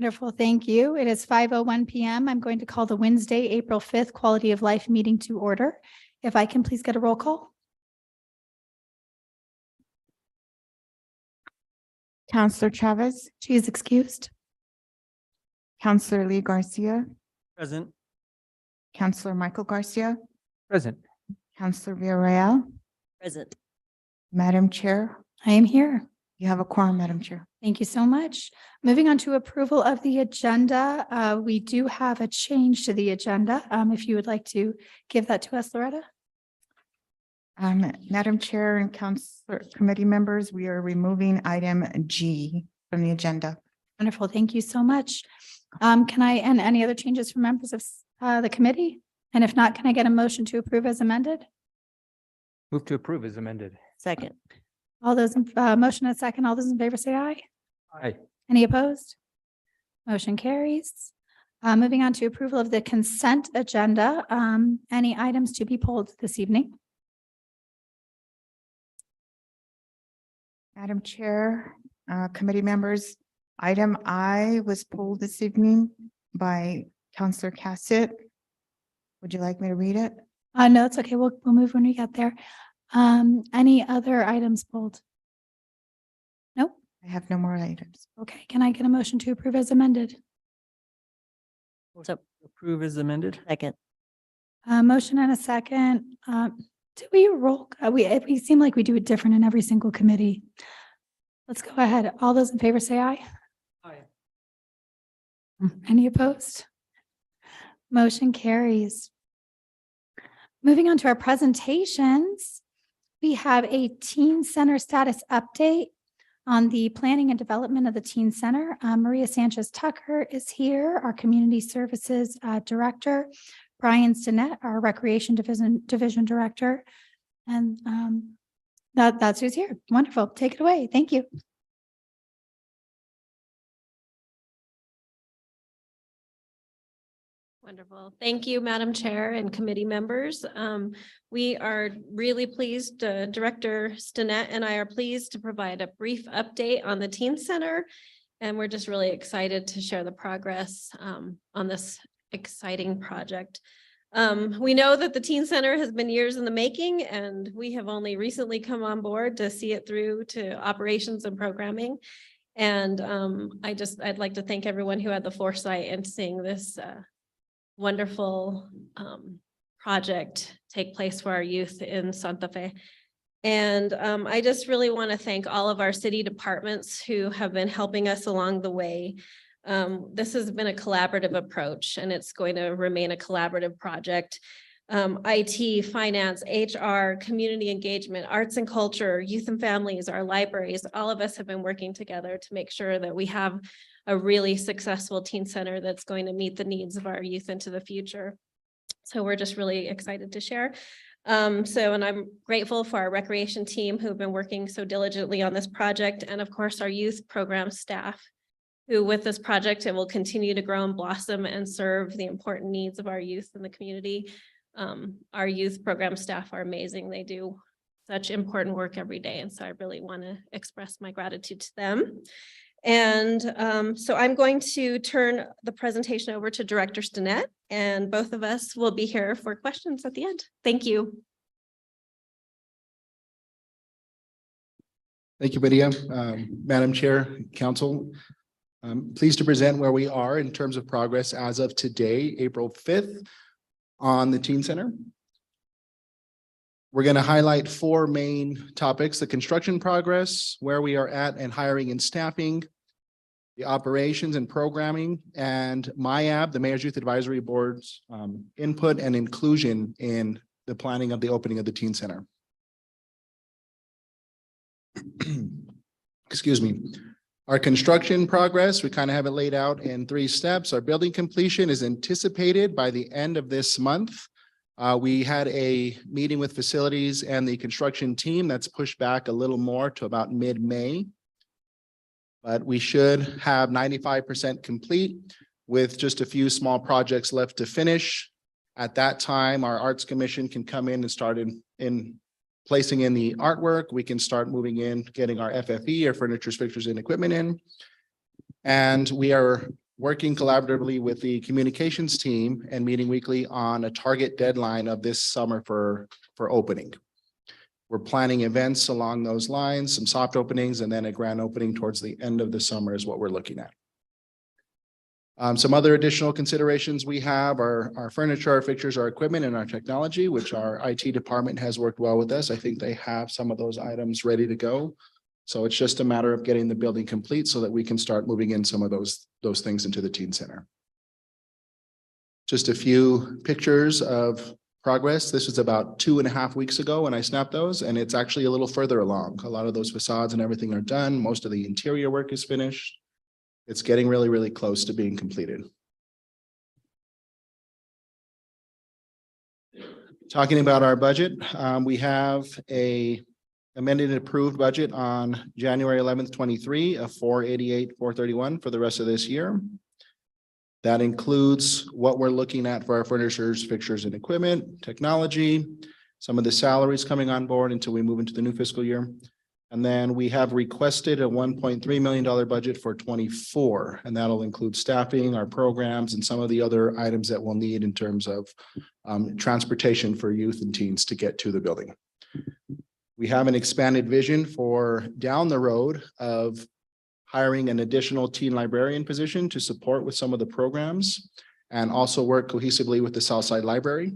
Wonderful. Thank you. It is 5:01 p.m. I'm going to call the Wednesday, April 5th Quality of Life meeting to order. If I can please get a roll call. Counselor Chavez, She is excused. Counselor Lee Garcia, Present. Counselor Michael Garcia, Present. Counselor Villarreal. Present. Madam Chair, I am here. you have a quorum, Madam Chair. Thank you so much. Moving on to approval of the agenda. We do have a change to the agenda. If you would like to give that to us, Loretta. Madam Chair and Counselor Committee members, we are removing item G from the agenda. Wonderful. Thank you so much. Can I, and any other changes from members of the committee? And if not, can I get a motion to approve as amended? Move to approve is amended. Second. All those, motion and second, all those in favor say aye. Aye. Any opposed? Motion carries. Moving on to approval of the consent agenda. Any items to be pulled this evening? Madam Chair, committee members, item I was pulled this evening by Counselor Cassett. Would you like me to read it? No, it's okay. We'll move when we get there. Any other items pulled? Nope. I have no more items. Okay. Can I get a motion to approve as amended? So Approve is amended. second. Motion and a second. Do we roll? We seem like we do it different in every single committee. Let's go ahead. All those in favor say aye. Aye. Any opposed? Motion carries. Moving on to our presentations, we have a Teen Center status update on the planning and development of the Teen Center. Maria Sanchez Tucker is here, our Community Services Director. Brian Stinnett, our Recreation Division Director. And that's who's here. Wonderful. Take it away. Thank you. Wonderful. Thank you, Madam Chair and committee members. We are really pleased, Director Stinnett and I are pleased to provide a brief update on the Teen Center. And we're just really excited to share the progress on this exciting project. We know that the Teen Center has been years in the making, and we have only recently come on board to see it through to operations and programming. And I'd like to thank everyone who had the foresight in seeing this wonderful project take place for our youth in Santa Fe. And I just really want to thank all of our city departments who have been helping us along the way. This has been a collaborative approach, and it's going to remain a collaborative project. IT, finance, HR, community engagement, arts and culture, youth and families, our libraries, all of us have been working together to make sure that we have a really successful teen center that's going to meet the needs of our youth into the future. So we're just really excited to share. And I'm grateful for our recreation team who've been working so diligently on this project, and of course our youth program staff, who with this project, it will continue to grow and blossom and serve the important needs of our youth in the community. Our youth program staff are amazing. They do such important work every day. And so I really want to express my gratitude to them. And so I'm going to turn the presentation over to Director Stinnett, and both of us will be here for questions at the end. Thank you. Thank you, Lydia. Madam Chair, Council, I'm pleased to present where we are in terms of progress as of today, April 5th, on the Teen Center. We're going to highlight four main topics: the construction progress, where we are at and hiring and staffing, the operations and programming, and MIAB, the Mayor's Youth Advisory Board's input and inclusion in the planning of the opening of the Teen Center. Excuse me. Our construction progress, we kind of have it laid out in 3 steps. Our building completion is anticipated by the end of this month. We had a meeting with facilities and the construction team that's pushed back a little more to about mid-May. But we should have 95% complete with just a few small projects left to finish. At that time, our Arts Commission can come in and start in placing in the artwork. We can start moving in, getting our FFE, or furniture, fixtures, and equipment in. And we are working collaboratively with the communications team and meeting weekly on a target deadline of this summer for opening. We're planning events along those lines, some soft openings, and then a grand opening towards the end of the summer is what we're looking at. Some other additional considerations we have are our furniture, our fixtures, our equipment, and our technology, which our IT department has worked well with us. I think they have some of those items ready to go. So it's just a matter of getting the building complete so that we can start moving in some of those things into the teen center. Just a few pictures of progress. This was about 2.5 weeks ago when I snapped those, and it's actually a little further along. A lot of those facades and everything are done. Most of the interior work is finished. It's getting really, really close to being completed. Talking about our budget, we have a amended and approved budget on January 11th, 23 of $488,431 for the rest of this year. That includes what we're looking at for our furnitures, fixtures, and equipment, technology, some of the salaries coming on board until we move into the new fiscal year. And then we have requested a $1.3 million budget for 24, and that'll include staffing, our programs, and some of the other items that we'll need in terms of transportation for youth and teens to get to the building. We have an expanded vision for down the road of hiring an additional teen librarian position to support with some of the programs and also work cohesively with the Southside Library.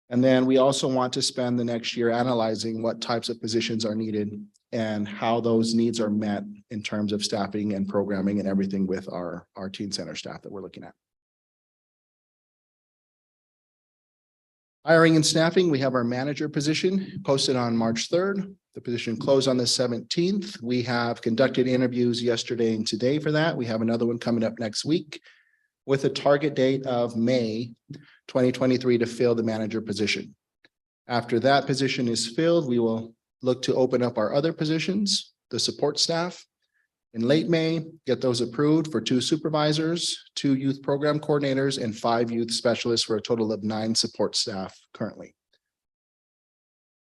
And then we also want to spend the next year analyzing what types of positions are needed and how those needs are met in terms of staffing and programming and everything with our teen center staff that we're looking at. Hiring and staffing, we have our manager position posted on March 3rd. The position closed on the 17th. We have conducted interviews yesterday and today for that. We have another one coming up next week with a target date of May 2023 to fill the manager position. After that position is filled, we will look to open up our other positions, the support staff. In late May, get those approved for 2 supervisors, 2 youth program coordinators, and 5 youth specialists for a total of 9 support staff currently.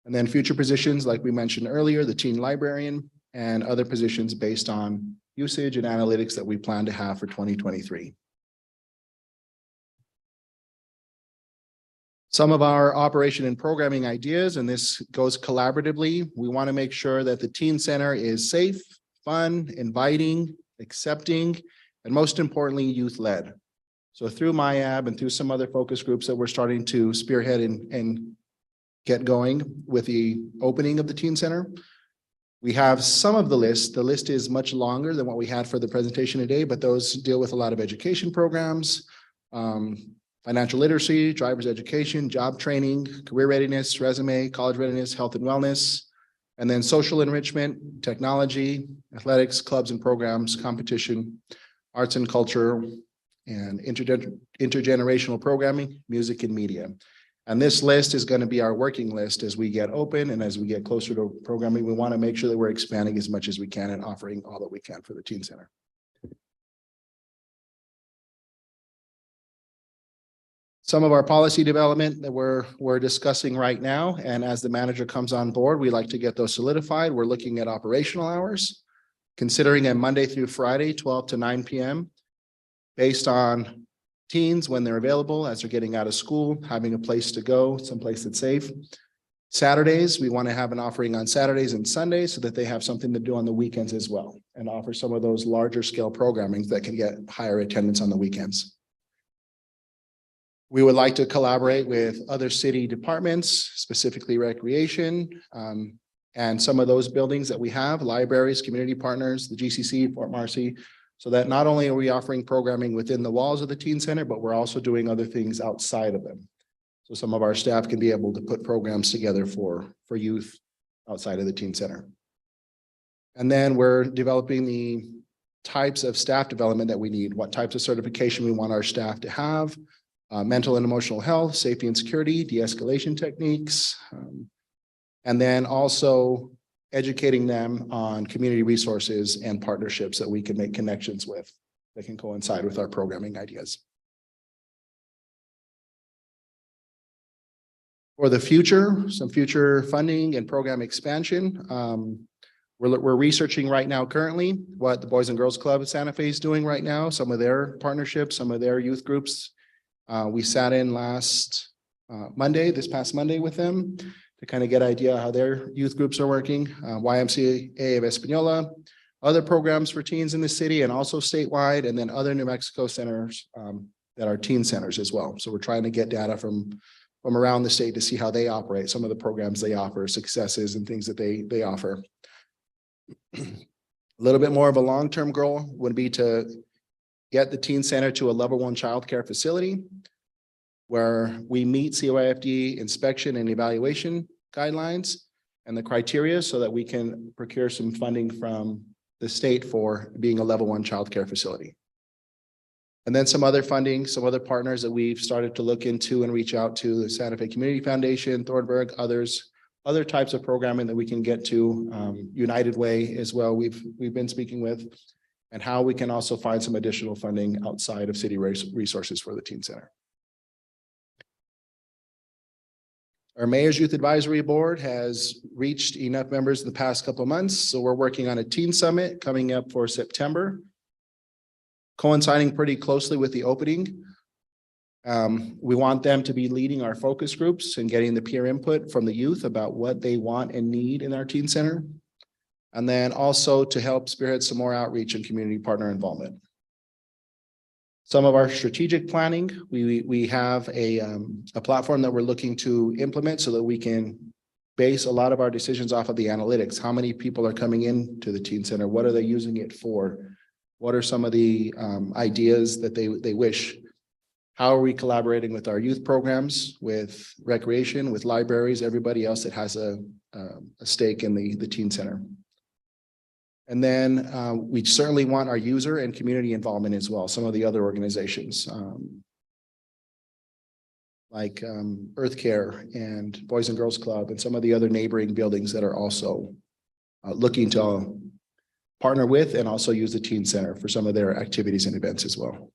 And then future positions, like we mentioned earlier, the teen librarian and other positions based on usage and analytics that we plan to have for 2023. Some of our operation and programming ideas, and this goes collaboratively. We want to make sure that the teen center is safe, fun, inviting, accepting, and most importantly, youth-led. So through MIAB and through some other focus groups that we're starting to spearhead and get going with the opening of the teen center, we have some of the list. The list is much longer than what we had for the presentation today, but those deal with a lot of education programs, financial literacy, driver's education, job training, career readiness, resume, college readiness, health and wellness, and then social enrichment, technology, athletics, clubs and programs, competition, arts and culture, and intergenerational programming, music and media. And this list is going to be our working list as we get open and as we get closer to programming. We want to make sure that we're expanding as much as we can and offering all that we can for the teen center. Some of our policy development that we're discussing right now, and as the manager comes on board, we like to get those solidified. We're looking at operational hours, considering a Monday through Friday, 12 to 9 p.m. based on teens when they're available, as they're getting out of school, having a place to go, someplace that's safe. Saturdays, we want to have an offering on Saturdays and Sundays so that they have something to do on the weekends as well, and offer some of those larger scale programming that can get higher attendance on the weekends. We would like to collaborate with other city departments, specifically recreation, and some of those buildings that we have, libraries, community partners, the GCC, Fort Marcy, so that not only are we offering programming within the walls of the teen center, but we're also doing other things outside of them. So some of our staff can be able to put programs together for youth outside of the teen center. And then we're developing the types of staff development that we need, what types of certification we want our staff to have, mental and emotional health, safety and security, de-escalation techniques, and then also educating them on community resources and partnerships that we can make connections with that can coincide with our programming ideas. For the future, some future funding and program expansion. We're researching right now currently what the Boys and Girls Club of Santa Fe is doing right now, some of their partnerships, some of their youth groups. We sat in last this past Monday with them to kind of get an idea how their youth groups are working. YMCA of Espanola, other programs for teens in the city and also statewide, and then other New Mexico centers that are teen centers as well. So we're trying to get data from around the state to see how they operate, some of the programs they offer, successes and things that they offer. A little bit more of a long-term goal would be to get the teen center to a level 1 childcare facility where we meet CYFD inspection and evaluation guidelines and the criteria so that we can procure some funding from the state for being a level 1 childcare facility. And then some other funding, some other partners that we've started to look into and reach out to, the Santa Fe Community Foundation, Thornburg, other types of programming that we can get to, United Way as well. We've been speaking with, and how we can also find some additional funding outside of city resources for the teen center. Our Mayor's Youth Advisory Board has reached enough members in the past couple of months, so we're working on a teen summit coming up for September, coinciding pretty closely with the opening. We want them to be leading our focus groups and getting the peer input from the youth about what they want and need in our teen center. And then also to help spearhead some more outreach and community partner involvement. Some of our strategic planning, we have a platform that we're looking to implement so that we can base a lot of our decisions off of the analytics. How many people are coming into the teen center? What are they using it for? What are some of the ideas that they wish? How are we collaborating with our youth programs, with recreation, with libraries, everybody else that has a stake in the teen center? And then we certainly want our user and community involvement as well. Some of the other organizations like Earth Care and Boys and Girls Club and some of the other neighboring buildings that are also looking to partner with and also use the teen center for some of their activities and events as well.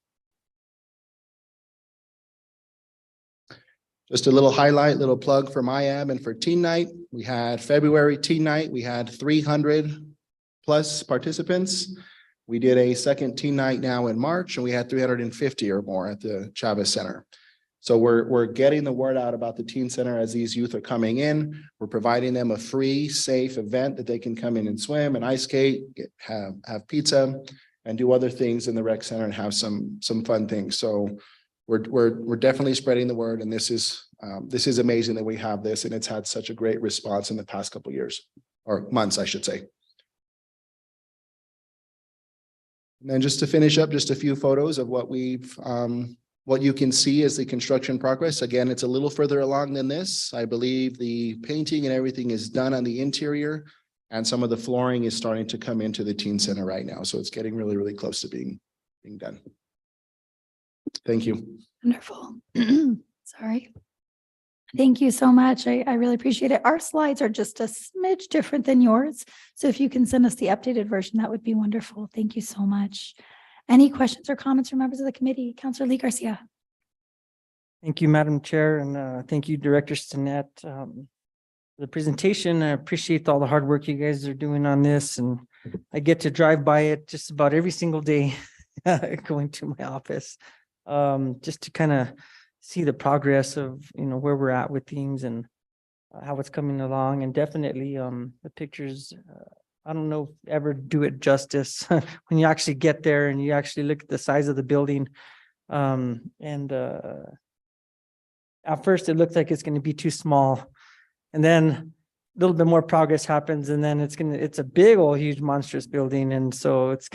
Just a little highlight, little plug for MIAB and for Teen Night. We had February Teen Night. We had 300 plus participants. We did a second Teen Night now in March, and we had 350 or more at the Chavez Center. So we're getting the word out about the teen center as these youth are coming in. We're providing them a free, safe event that they can come in and swim and ice skate, have pizza, and do other things in the rec center and have some fun things. So we're definitely spreading the word, and this is amazing that we have this, and it's had such a great response in the past couple of years or months, I should say. And then just to finish up, just a few photos of what you can see as the construction progress. Again, it's a little further along than this. I believe the painting and everything is done on the interior, and some of the flooring is starting to come into the teen center right now. So it's getting really, really close to being done. Thank you. Wonderful. Sorry. Thank you so much. I really appreciate it. Our slides are just a smidge different than yours. So if you can send us the updated version, that would be wonderful. Thank you so much. Any questions or comments from members of the committee? Councilor Lee Garcia. Thank you, Madam Chair, and thank you, Director Stinnett, for the presentation. I appreciate all the hard work you guys are doing on this, and I get to drive by it just about every single day going to my office, just to kind of see the progress of, where we're at with things and how it's coming along. And definitely the pictures, I don't know if ever do it justice when you actually get there and you actually look at the size of the building. At first it looks like it's going to be too small, and then a little bit more progress happens, and then it's a big old huge monstrous building. And so it's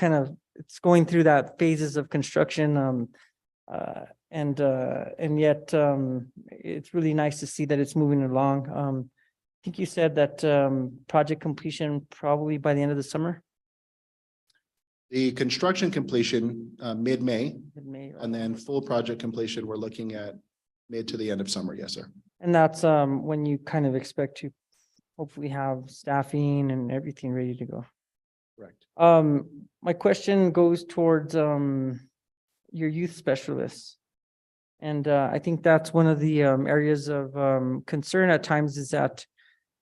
it's going through that phases of construction. And yet it's really nice to see that it's moving along. I think you said that project completion probably by the end of the summer? The construction completion mid-May, Mid-May. and then full project completion, we're looking at mid to the end of summer. Yes, sir. And that's when you kind of expect to hopefully have staffing and everything ready to go. Correct. My question goes towards your youth specialists. And I think that's one of the areas of concern at times, is that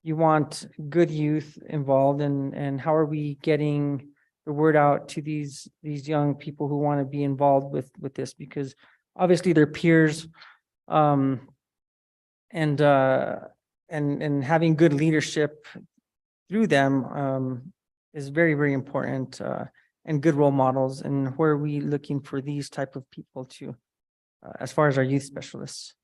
you want good youth involved, and how are we getting the word out to these young people who want to be involved with this, because obviously they're peers, and having good leadership through them is very, very important, and good role models. And where are we looking for these type of people to, as far as our youth specialists?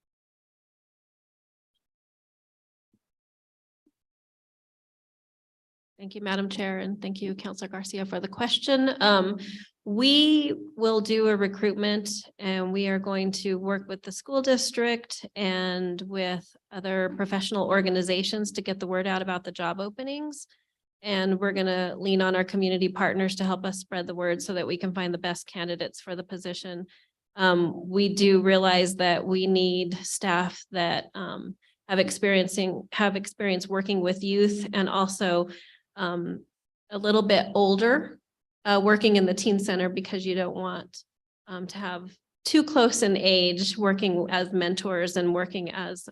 Thank you, Madam Chair, and thank you, Counselor Garcia, for the question. We will do a recruitment, and we are going to work with the school district and with other professional organizations to get the word out about the job openings. And we're going to lean on our community partners to help us spread the word so that we can find the best candidates for the position. We do realize that we need staff that have experience working with youth, and also a little bit older, working in the teen center, because you don't want to have too close in age working as mentors and working as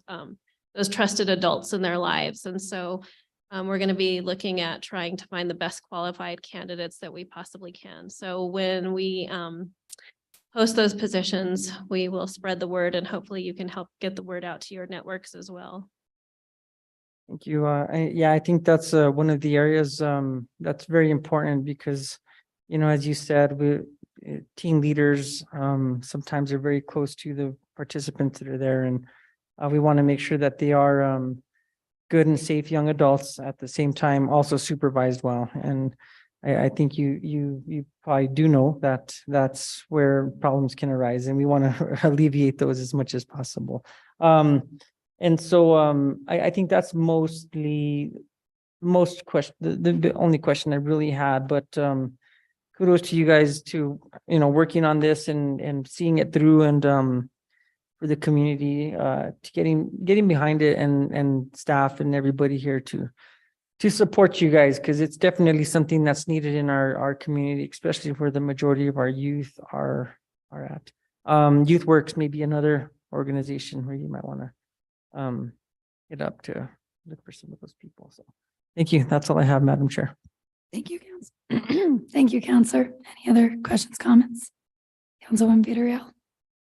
those trusted adults in their lives. And so we're going to be looking at trying to find the best qualified candidates that we possibly can. So when we post those positions, we will spread the word, and hopefully you can help get the word out to your networks as well. Thank you. Yeah, I think that's one of the areas that's very important, because, as you said, team leaders sometimes are very close to the participants that are there, and we want to make sure that they are good and safe young adults, at the same time also supervised well. And I think you probably do know that that's where problems can arise, and we want to alleviate those as much as possible. And so I think that's the only question I really had, but kudos to you guys to, working on this and seeing it through, and for the community, to getting behind it, and staff and everybody here to support you guys, because it's definitely something that's needed in our community, especially where the majority of our youth are at. YouthWorks may be another organization where you might want to get up to look for some of those people. So thank you. That's all I have, Madam Chair. Thank you, Council. Thank you, Counselor. Any other questions, comments? Councilwoman Villarreal.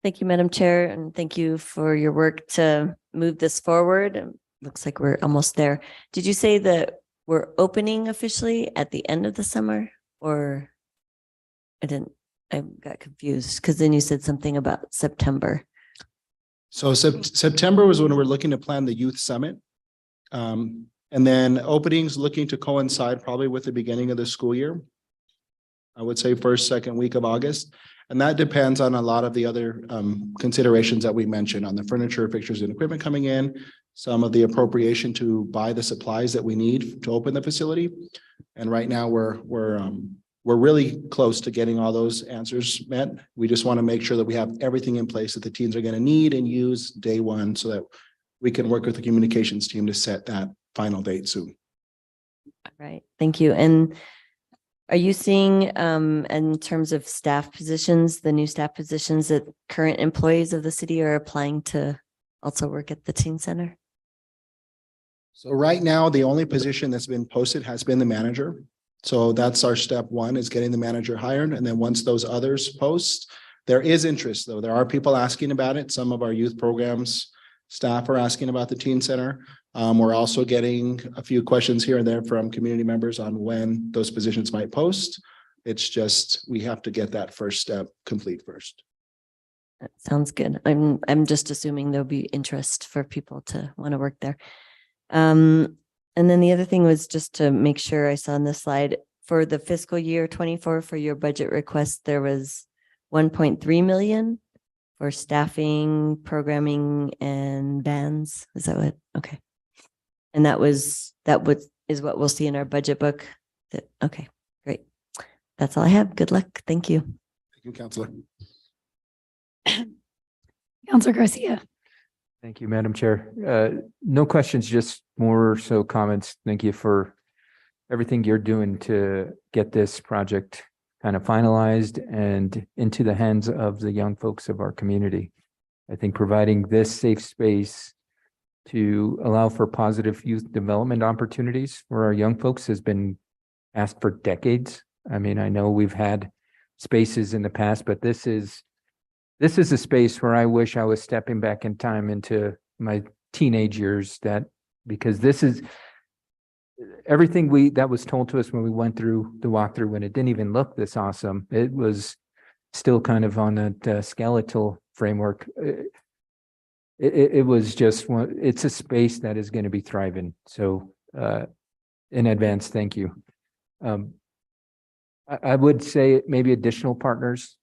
Thank you, Madam Chair, and thank you for your work to move this forward. Looks like we're almost there. Did you say that we're opening officially at the end of the summer, or I got confused, because then you said something about September. So September was when we're looking to plan the youth summit. And then openings looking to coincide probably with the beginning of the school year. I would say first, second week of August. And that depends on a lot of the other considerations that we mentioned on the furniture, fixtures, and equipment coming in, some of the appropriation to buy the supplies that we need to open the facility. And right now we're really close to getting all those answers met. We just want to make sure that we have everything in place that the teams are going to need and use day one, so that we can work with the communications team to set that final date soon. All right, thank you. And are you seeing in terms of staff positions, the new staff positions, that current employees of the city are applying to also work at the teen center? So right now, the only position that's been posted has been the manager. So that's our step one, is getting the manager hired. And then once those others post, there is interest, though. There are people asking about it. Some of our youth programs staff are asking about the teen center. We're also getting a few questions here and there from community members on when those positions might post. It's just, we have to get that first step complete first. That sounds good. I'm just assuming there'll be interest for people to want to work there. And then the other thing was just to make sure I saw on the slide, for the fiscal year 24 for your budget request, there was 1.3 million for staffing, programming, and bands. Is that what? Okay. And is what we'll see in our budget book. Okay, great. That's all I have. Good luck. Thank you. Thank you, Counselor. Counselor Garcia. Thank you, Madam Chair. No questions, just more so comments. Thank you for everything you're doing to get this project kind of finalized and into the hands of the young folks of our community. I think providing this safe space to allow for positive youth development opportunities for our young folks has been asked for decades. I mean, I know we've had spaces in the past, but this is a space where I wish I was stepping back in time into my teenage years, because this is everything that was told to us when we went through the walkthrough, when it didn't even look this awesome. It was still kind of on that skeletal framework. It was just it's a space that is going to be thriving. So in advance, thank you. I would say maybe additional partners.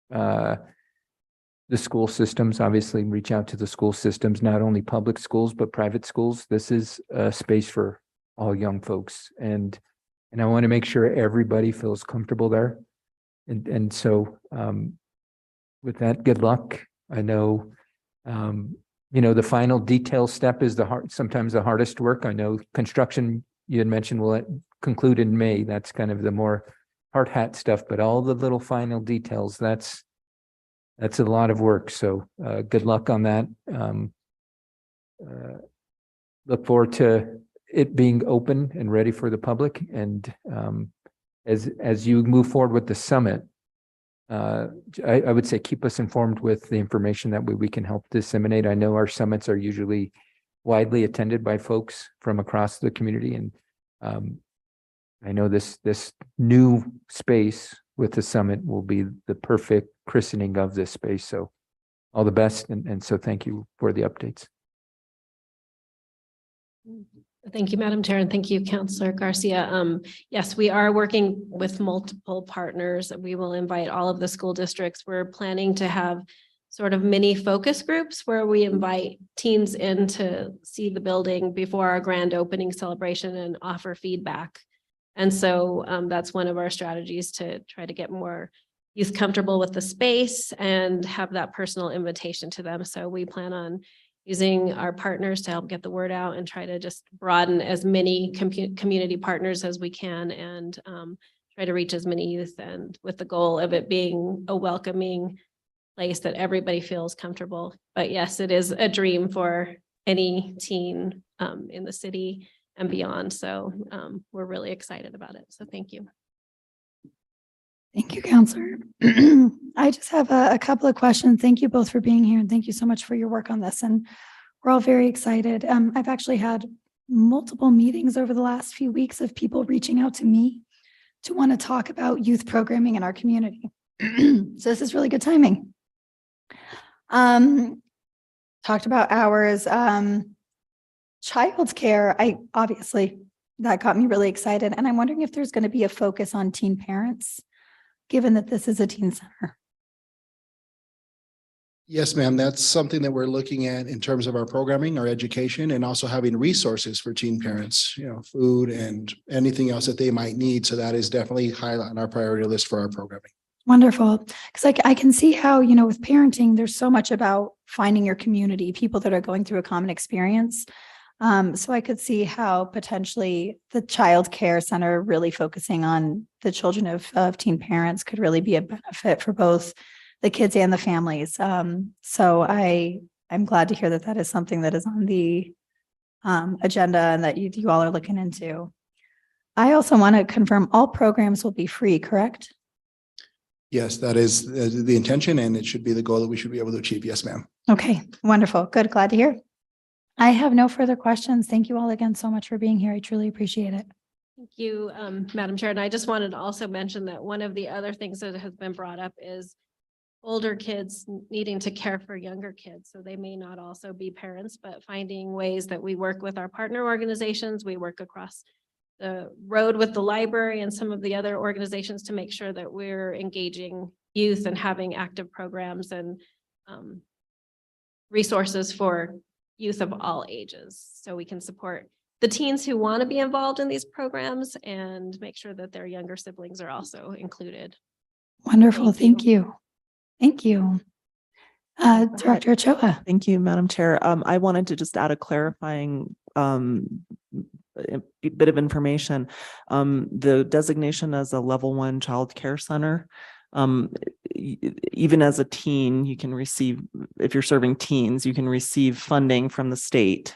The school systems, obviously reach out to the school systems, not only public schools, but private schools. This is a space for all young folks. And I want to make sure everybody feels comfortable there. And so with that, good luck. I know, the final detail step is sometimes the hardest work. I know construction, you had mentioned, will conclude in May. That's kind of the more hard hat stuff, but all the little final details, that's a lot of work. So good luck on that. Look forward to it being open and ready for the public. And as you move forward with the summit, I would say keep us informed with the information that we can help disseminate. I know our summits are usually widely attended by folks from across the community. And I know this new space with the summit will be the perfect christening of this space. So all the best. And so thank you for the updates. Thank you, Madam Chair, and thank you, Councillor Garcia. Yes, we are working with multiple partners. We will invite all of the school districts. We're planning to have sort of mini focus groups where we invite teens in to see the building before our grand opening celebration and offer feedback. And so that's one of our strategies to try to get more youth comfortable with the space and have that personal invitation to them. So we plan on using our partners to help get the word out and try to just broaden as many community partners as we can and try to reach as many youth, and with the goal of it being a welcoming place that everybody feels comfortable. But yes, it is a dream for any teen in the city and beyond. So we're really excited about it. So thank you. Thank you, Counselor. I just have a couple of questions. Thank you both for being here, and thank you so much for your work on this. And we're all very excited. I've actually had multiple meetings over the last few weeks of people reaching out to me to want to talk about youth programming in our community. So this is really good timing. Talked about hours. Childcare, obviously that got me really excited. And I'm wondering if there's going to be a focus on teen parents, given that this is a teen center. Yes, ma'am. That's something that we're looking at in terms of our programming, our education, and also having resources for teen parents, food and anything else that they might need. So that is definitely high on our priority list for our programming. Wonderful. Because I can see how, with parenting, there's so much about finding your community, people that are going through a common experience. So I could see how potentially the child care center really focusing on the children of teen parents could really be a benefit for both the kids and the families. So I'm glad to hear that is something that is on the agenda and that you all are looking into. I also want to confirm all programs will be free, correct? Yes, that is the intention, and it should be the goal that we should be able to achieve. Yes, ma'am. Okay, wonderful. Good. Glad to hear. I have no further questions. Thank you all again so much for being here. I truly appreciate it. Thank you, Madam Chair. And I just wanted to also mention that one of the other things that has been brought up is older kids needing to care for younger kids. So they may not also be parents, but finding ways that we work with our partner organizations. We work across the road with the library and some of the other organizations to make sure that we're engaging youth and having active programs and resources for youth of all ages, so we can support the teens who want to be involved in these programs and make sure that their younger siblings are also included. Wonderful. Thank you. Thank you. Director Ochoa. Thank you, Madam Chair. I wanted to just add a clarifying bit of information. The designation as a level 1 child care center, even as a teen, you can receive, if you're serving teens, you can receive funding from the state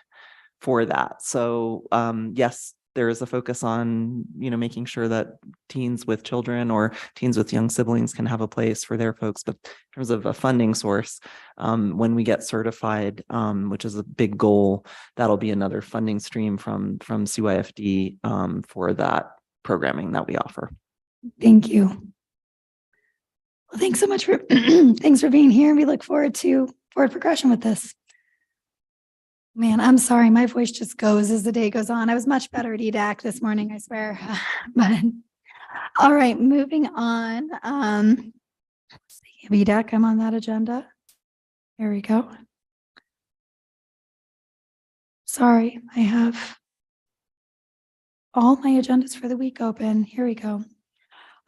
for that. So yes, there is a focus on, making sure that teens with children or teens with young siblings can have a place for their folks. But in terms of a funding source, when we get certified, which is a big goal, that'll be another funding stream from CYFD for that programming that we offer. Thank you. Well, thanks so much for, thanks for being here. We look forward to forward progression with this. Man, I'm sorry. My voice just goes as the day goes on. I was much better at EDAC this morning, I swear. But all right, moving on. Speaking of EDAC, I'm on that agenda. There we go. Sorry, I have all my agendas for the week open. Here we go.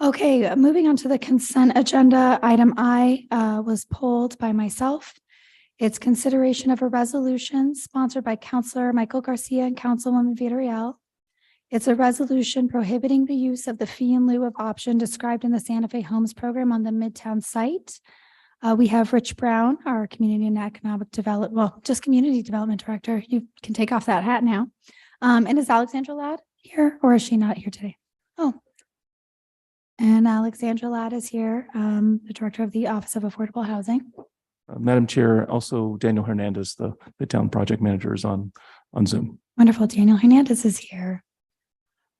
Okay, moving on to the consent agenda. Item I was pulled by myself. It's consideration of a resolution sponsored by Councilor Michael Garcia and Councilwoman Villarreal. It's a resolution prohibiting the use of the fee in lieu of option described in the Santa Fe Homes program on the Midtown site. We have Rich Brown, our Community and Economic Development, well, just Community Development Director. You can take off that hat now. And is Alexandra Ladd here, or is she not here today? Oh. And Alexandra Ladd is here, the Director of the Office of Affordable Housing. Madam Chair, also Daniel Hernandez, the town project manager, is on Zoom. Wonderful. Daniel Hernandez is here.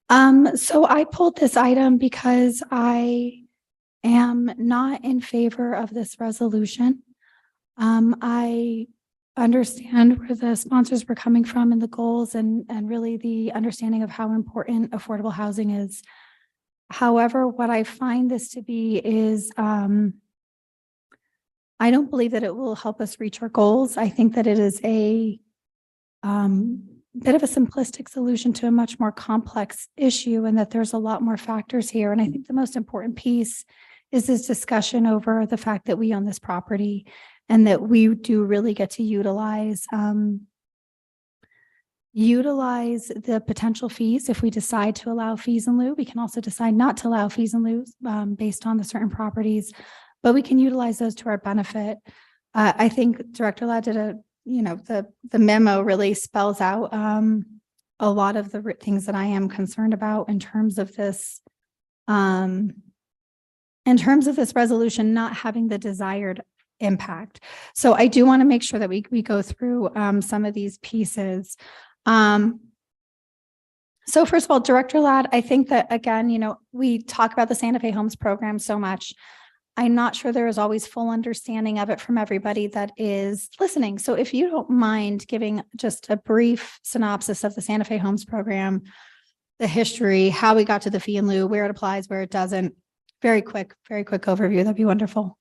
So I pulled this item because I am not in favor of this resolution. I understand where the sponsors were coming from and the goals and really the understanding of how important affordable housing is. However, what I find this to be is I don't believe that it will help us reach our goals. I think that it is a bit of a simplistic solution to a much more complex issue, and that there's a lot more factors here. And I think the most important piece is this discussion over the fact that we own this property and that we do really get to utilize the potential fees. If we decide to allow fees in lieu, we can also decide not to allow fees in lieu based on the certain properties, but we can utilize those to our benefit. I think Director Ladd did the memo really spells out a lot of the things that I am concerned about in terms of this resolution not having the desired impact. So I do want to make sure that we go through some of these pieces. So first of all, Director Ladd, I think that again, we talk about the Santa Fe Homes program so much. I'm not sure there is always full understanding of it from everybody that is listening. So if you don't mind giving just a brief synopsis of the Santa Fe Homes program, the history, how we got to the fee in lieu, where it applies, where it doesn't. Very quick overview. That'd be wonderful.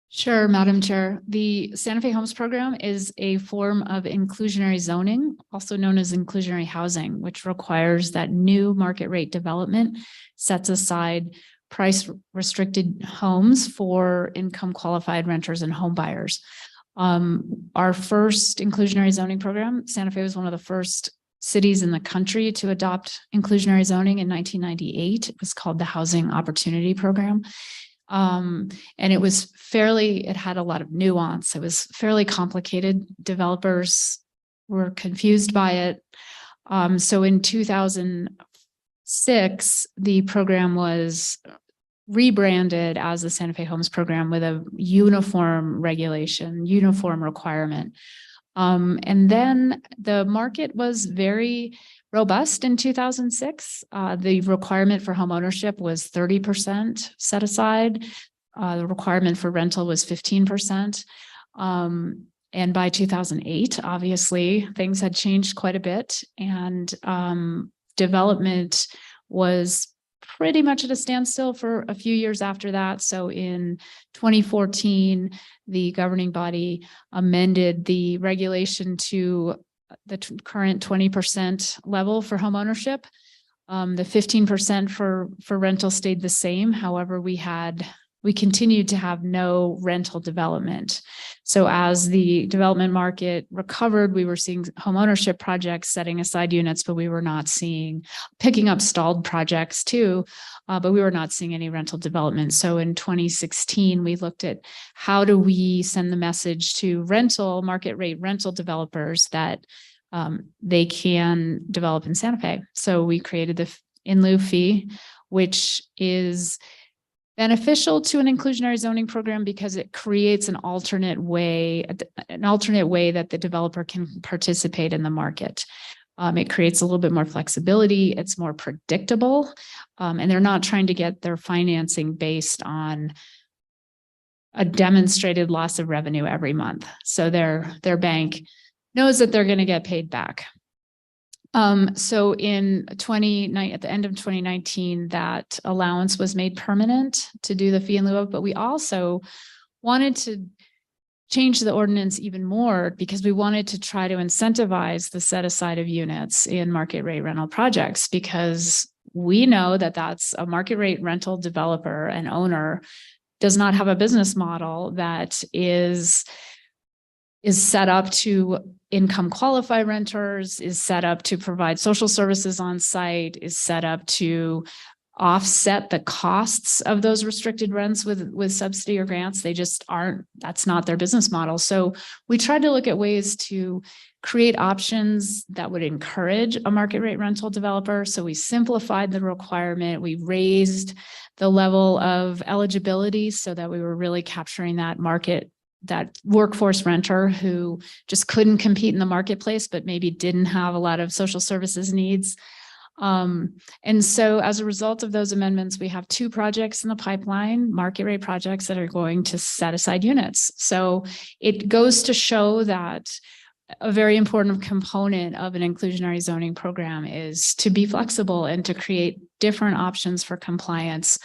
Sure, Madam Chair. The Santa Fe Homes program is a form of inclusionary zoning, also known as inclusionary housing, which requires that new market rate development sets aside price restricted homes for income qualified renters and home buyers. Our first inclusionary zoning program, Santa Fe was one of the first cities in the country to adopt inclusionary zoning in 1998. It was called the Housing Opportunity Program. And it had a lot of nuance. It was fairly complicated. Developers were confused by it. So in 2006, the program was rebranded as the Santa Fe Homes program with a uniform regulation, uniform requirement. And then the market was very robust in 2006. The requirement for home ownership was 30% set aside. The requirement for rental was 15%. And by 2008, obviously, things had changed quite a bit, and development was pretty much at a standstill for a few years after that. So in 2014, the governing body amended the regulation to the current 20% level for home ownership. The 15% for rental stayed the same. However, we continued to have no rental development. So as the development market recovered, we were seeing home ownership projects setting aside units, but we were not picking up stalled projects too, but we were not seeing any rental development. So in 2016, we looked at how do we send the message to market rate rental developers that they can develop in Santa Fe. So we created the in lieu fee, which is beneficial to an inclusionary zoning program because it creates an alternate way that the developer can participate in the market. It creates a little bit more flexibility. It's more predictable. And they're not trying to get their financing based on a demonstrated loss of revenue every month. So their bank knows that they're going to get paid back. So at the end of 2019, that allowance was made permanent to do the fee in lieu of, but we also wanted to change the ordinance even more because we wanted to try to incentivize the set aside of units in market rate rental projects, because we know that that's a market rate rental developer and owner does not have a business model that is set up to income qualify renters, is set up to provide social services on site, is set up to offset the costs of those restricted rents with subsidy or grants. They just aren't, that's not their business model. So we tried to look at ways to create options that would encourage a market rate rental developer. So we simplified the requirement. We raised the level of eligibility so that we were really capturing that workforce renter who just couldn't compete in the marketplace, but maybe didn't have a lot of social services needs. And so as a result of those amendments, we have 2 projects in the pipeline, market rate projects that are going to set aside units. So it goes to show that a very important component of an inclusionary zoning program is to be flexible and to create different options for compliance,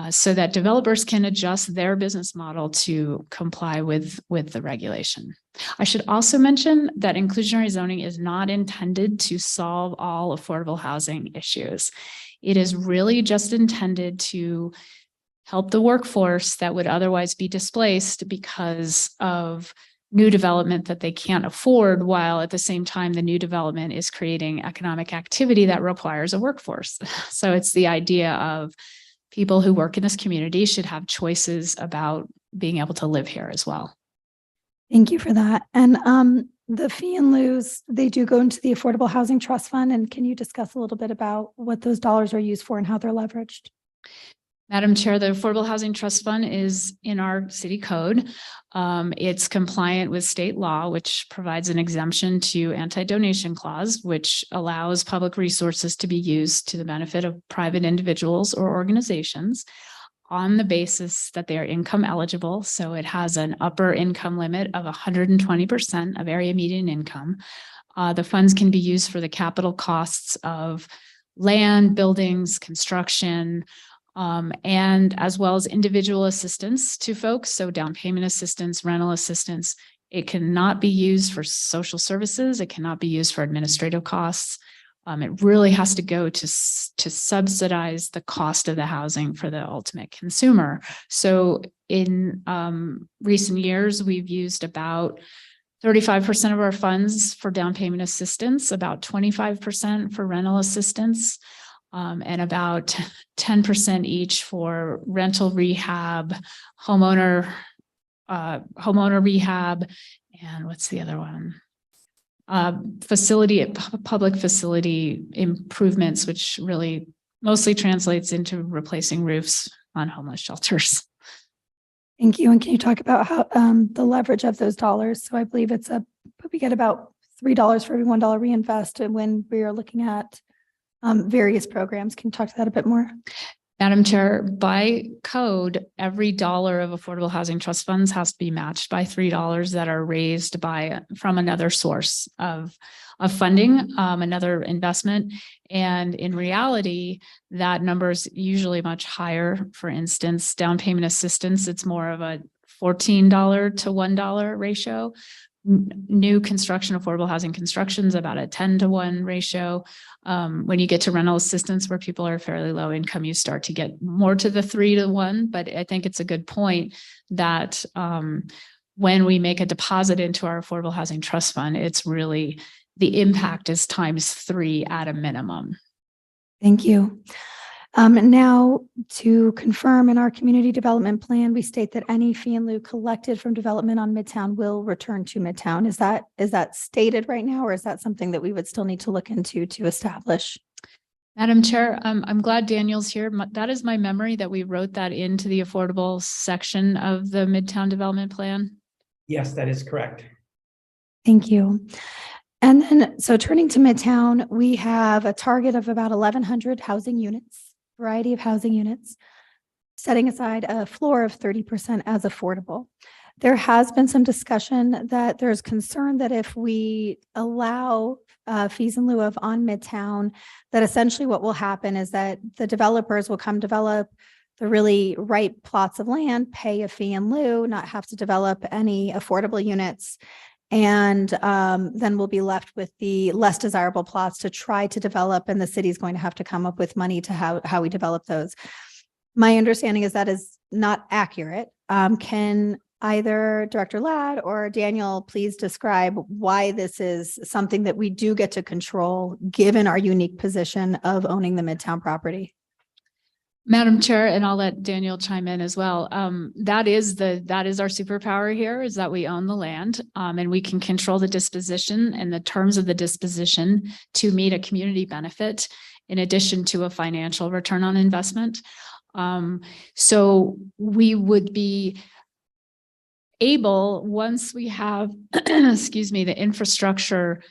so that developers can adjust their business model to comply with the regulation. I should also mention that inclusionary zoning is not intended to solve all affordable housing issues. It is really just intended to help the workforce that would otherwise be displaced because of new development that they can't afford, while at the same time, the new development is creating economic activity that requires a workforce. So it's the idea of people who work in this community should have choices about being able to live here as well. Thank you for that. And the fee and lieu's, they do go into the Affordable Housing Trust Fund. And can you discuss a little bit about what those dollars are used for and how they're leveraged? Madam Chair, the Affordable Housing Trust Fund is in our city code. It's compliant with state law, which provides an exemption to anti-donation clause, which allows public resources to be used to the benefit of private individuals or organizations on the basis that they are income eligible. So it has an upper income limit of 120% of area median income. The funds can be used for the capital costs of land, buildings, construction, and as well as individual assistance to folks. So down payment assistance, rental assistance. It cannot be used for social services. It cannot be used for administrative costs. It really has to go to subsidize the cost of the housing for the ultimate consumer. So in recent years, we've used about 35% of our funds for down payment assistance, about 25% for rental assistance, and about 10% each for rental rehab, homeowner rehab, and what's the other one? Public facility improvements, which really mostly translates into replacing roofs on homeless shelters. Thank you. And can you talk about how the leverage of those dollars? So I believe we get about $3 for every $1 reinvest, and when we are looking at various programs. Can you talk to that a bit more? Madam Chair, by code, every dollar of affordable housing trust funds has to be matched by $3 that are raised from another source of funding, another investment. And in reality, that number is usually much higher. For instance, down payment assistance, it's more of a $14 to $1 ratio. New construction, affordable housing construction is about a 10-to-1 ratio. When you get to rental assistance, where people are fairly low income, you start to get more to the 3-to-1. But I think it's a good point that when we make a deposit into our affordable housing trust fund, it's really the impact is times 3 at a minimum. Thank you. Now, to confirm in our community development plan, we state that any fee in lieu collected from development on Midtown will return to Midtown. Is that stated right now, or is that something that we would still need to look into to establish? Madam Chair, I'm glad Daniel's here. That is my memory that we wrote that into the affordable section of the Midtown Development Plan. Yes, that is correct. Thank you. And then, so turning to Midtown, we have a target of about 1,100 housing units, variety of housing units, setting aside a floor of 30% as affordable. There has been some discussion that there's concern that if we allow fees in lieu of on Midtown, that essentially what will happen is that the developers will come develop the really right plots of land, pay a fee in lieu, not have to develop any affordable units. And then we'll be left with the less desirable plots to try to develop, and the city's going to have to come up with money to how we develop those. My understanding is that is not accurate. Can either Director Ladd or Daniel please describe why this is something that we do get to control, given our unique position of owning the Midtown property? Madam Chair, and I'll let Daniel chime in as well. That is our superpower here, is that we own the land, and we can control the disposition and the terms of the disposition to meet a community benefit in addition to a financial return on investment. So we would be able, once we have, excuse me, the infrastructure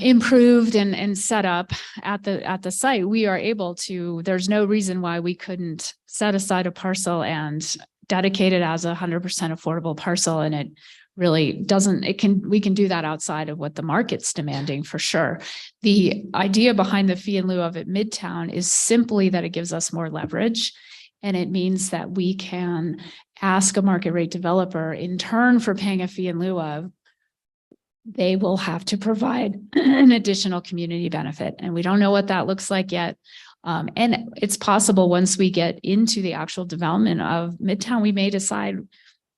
improved and set up at the site, we are able to, there's no reason why we couldn't set aside a parcel and dedicate it as 100% affordable parcel. And it really doesn't, we can do that outside of what the market's demanding for sure. The idea behind the fee in lieu of at Midtown is simply that it gives us more leverage. And it means that we can ask a market rate developer in turn for paying a fee in lieu of, they will have to provide an additional community benefit. And we don't know what that looks like yet. And it's possible once we get into the actual development of Midtown, we may decide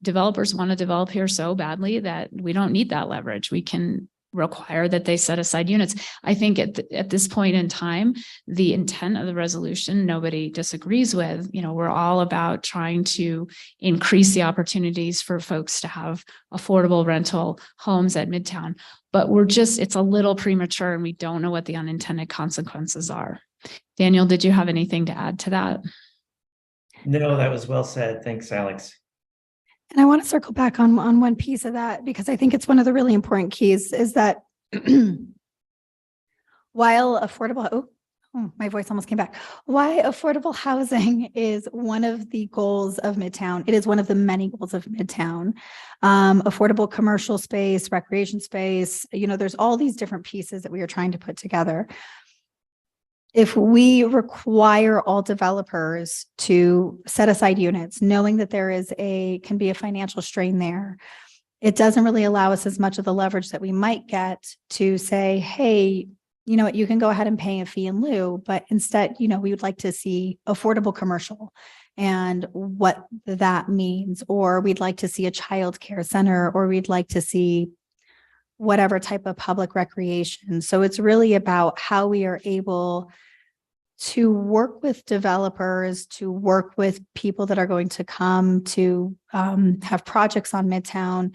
developers want to develop here so badly that we don't need that leverage. We can require that they set aside units. I think at this point in time, the intent of the resolution, nobody disagrees with. You know, we're all about trying to increase the opportunities for folks to have affordable rental homes at Midtown. But it's a little premature and we don't know what the unintended consequences are. Daniel, did you have anything to add to that? No, that was well said. Thanks, Alex. And I want to circle back on one piece of that, because I think it's one of the really important keys is that while affordable, my voice almost came back. Why affordable housing is one of the goals of Midtown. It is one of the many goals of Midtown. Affordable commercial space, recreation space, there's all these different pieces that we are trying to put together. If we require all developers to set aside units, knowing that can be a financial strain there, it doesn't really allow us as much of the leverage that we might get to say, hey, you know what, you can go ahead and pay a fee in lieu, but instead, we would like to see affordable commercial and what that means, or we'd like to see a child care center, or we'd like to see whatever type of public recreation. So it's really about how we are able to work with developers, to work with people that are going to come to have projects on Midtown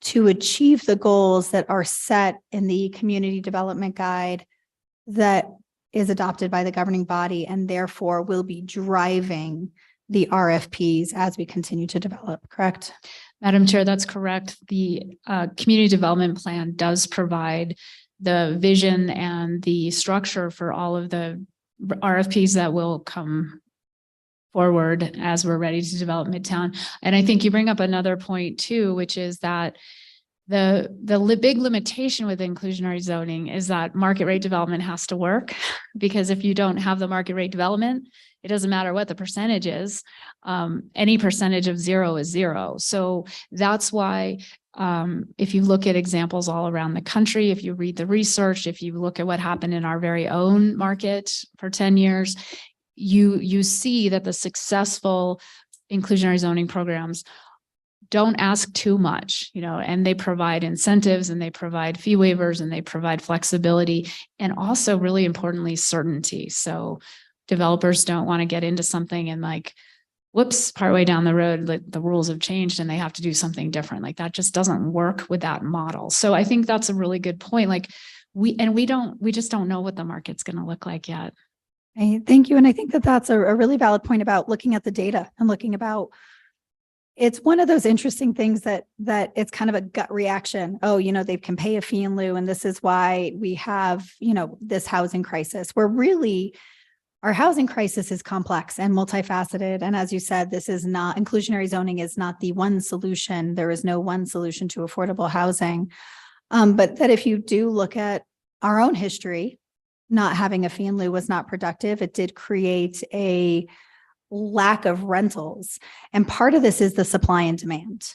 to achieve the goals that are set in the community development guide that is adopted by the governing body, and therefore will be driving the RFPs as we continue to develop, correct? Madam Chair, that's correct. The community development plan does provide the vision and the structure for all of the RFPs that will come forward as we're ready to develop Midtown. And I think you bring up another point too, which is that the big limitation with inclusionary zoning is that market rate development has to work, because if you don't have the market rate development, it doesn't matter what the percentage is. Any percentage of zero is zero. So that's why if you look at examples all around the country, if you read the research, if you look at what happened in our very own market for 10 years, you see that the successful inclusionary zoning programs don't ask too much, and they provide incentives and they provide fee waivers and they provide flexibility and also, really importantly, certainty. So developers don't want to get into something and like, whoops, partway down the road, like the rules have changed and they have to do something different. Like that just doesn't work with that model. So I think that's a really good point. Like we just don't know what the market's going to look like yet. Hey, thank you. And I think that that's a really valid point about looking at the data and looking about, it's one of those interesting things that it's kind of a gut reaction. Oh, they can pay a fee in lieu, and this is why we have, this housing crisis, where really our housing crisis is complex and multifaceted. And as you said, this is not, inclusionary zoning is not the one solution. There is no one solution to affordable housing. But that if you do look at our own history, not having a fee in lieu was not productive. It did create a lack of rentals. And part of this is the supply and demand.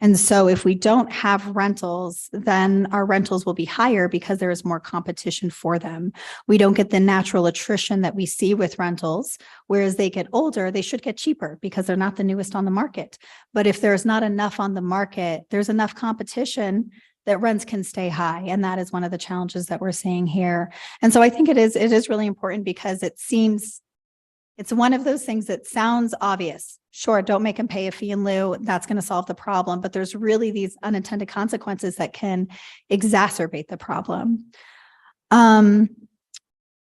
And so if we don't have rentals, then our rentals will be higher because there is more competition for them. We don't get the natural attrition that we see with rentals. Whereas they get older, they should get cheaper because they're not the newest on the market. But if there's not enough on the market, there's enough competition that rents can stay high. And that is one of the challenges that we're seeing here. And so I think it is really important because it's one of those things that sounds obvious. Sure, don't make them pay a fee in lieu. That's going to solve the problem. But there's really these unintended consequences that can exacerbate the problem.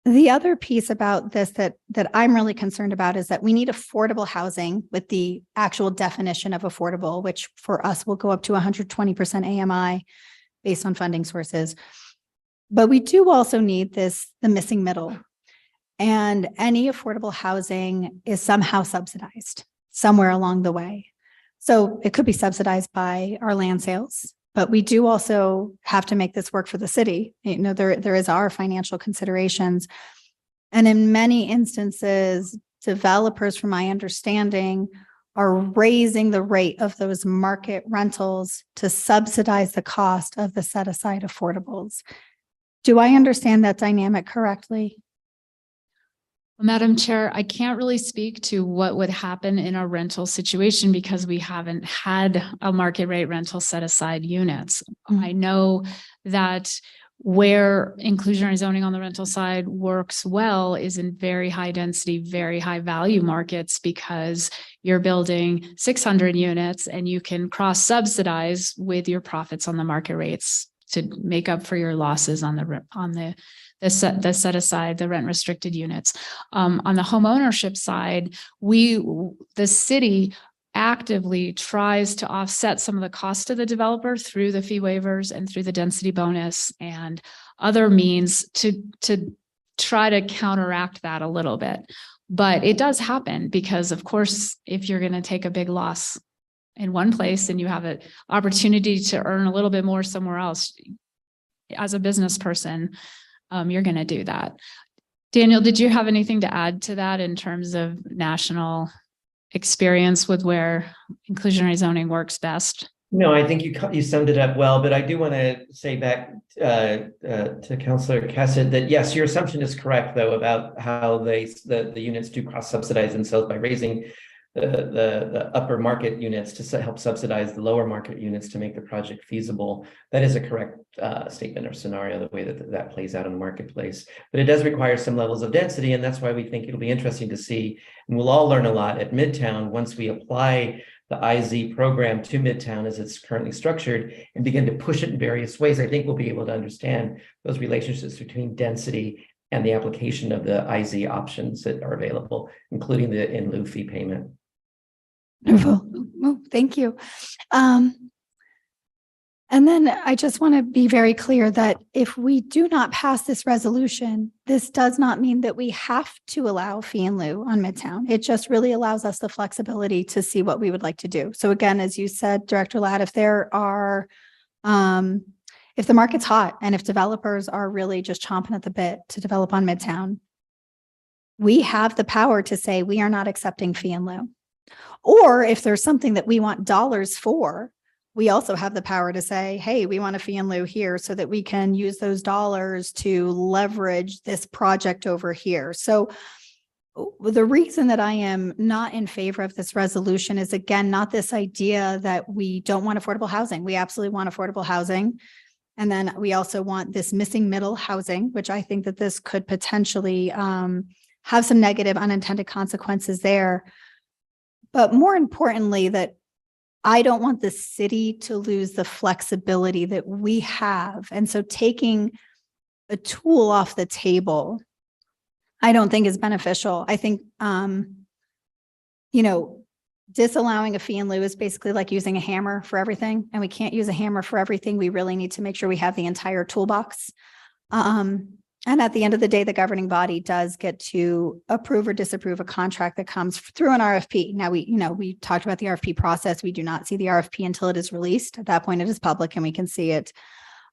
The other piece about this that I'm really concerned about is that we need affordable housing with the actual definition of affordable, which for us will go up to 120% AMI based on funding sources. But we do also need the missing middle. And any affordable housing is somehow subsidized somewhere along the way. So it could be subsidized by our land sales, but we do also have to make this work for the city. There is our financial considerations. And in many instances, developers, from my understanding, are raising the rate of those market rentals to subsidize the cost of the set aside affordables. Do I understand that dynamic correctly? Well, Madam Chair, I can't really speak to what would happen in a rental situation because we haven't had a market rate rental set aside units. I know that where inclusionary zoning on the rental side works well is in very high density, very high value markets because you're building 600 units and you can cross subsidize with your profits on the market rates to make up for your losses on the set aside, the rent restricted units. On the home ownership side, the city actively tries to offset some of the cost of the developer through the fee waivers and through the density bonus and other means to try to counteract that a little bit. But it does happen because, of course, if you're going to take a big loss in one place and you have an opportunity to earn a little bit more somewhere else, as a business person, you're going to do that. Daniel, did you have anything to add to that in terms of national experience with where inclusionary zoning works best? No, I think you summed it up well, but I do want to say back to Councillor Cassett that yes, your assumption is correct though about how the units do cross subsidize themselves by raising the upper market units to help subsidize the lower market units to make the project feasible. That is a correct statement or scenario, the way that plays out in the marketplace. But it does require some levels of density, and that's why we think it'll be interesting to see, and we'll all learn a lot at Midtown once we apply the IZ program to Midtown as it's currently structured and begin to push it in various ways. I think we'll be able to understand those relationships between density and the application of the IZ options that are available, including the in lieu fee payment. Wonderful. Oh, thank you. And then I just want to be very clear that if we do not pass this resolution, this does not mean that we have to allow fee in lieu on Midtown. It just really allows us the flexibility to see what we would like to do. So again, as you said, Director Ladd, if there are, if the market's hot and if developers are really just chomping at the bit to develop on Midtown, we have the power to say we are not accepting fee in lieu. Or if there's something that we want dollars for, we also have the power to say, hey, we want a fee in lieu here so that we can use those dollars to leverage this project over here. So the reason that I am not in favor of this resolution is, again, not this idea that we don't want affordable housing. We absolutely want affordable housing. And then we also want this missing middle housing, which I think that this could potentially have some negative unintended consequences there. But more importantly, that I don't want the city to lose the flexibility that we have. And so taking a tool off the table, I don't think is beneficial. I think, disallowing a fee in lieu is basically like using a hammer for everything, and we can't use a hammer for everything. We really need to make sure we have the entire toolbox. And at the end of the day, the governing body does get to approve or disapprove a contract that comes through an RFP. Now, we talked about the RFP process. We do not see the RFP until it is released. At that point, it is public and we can see it.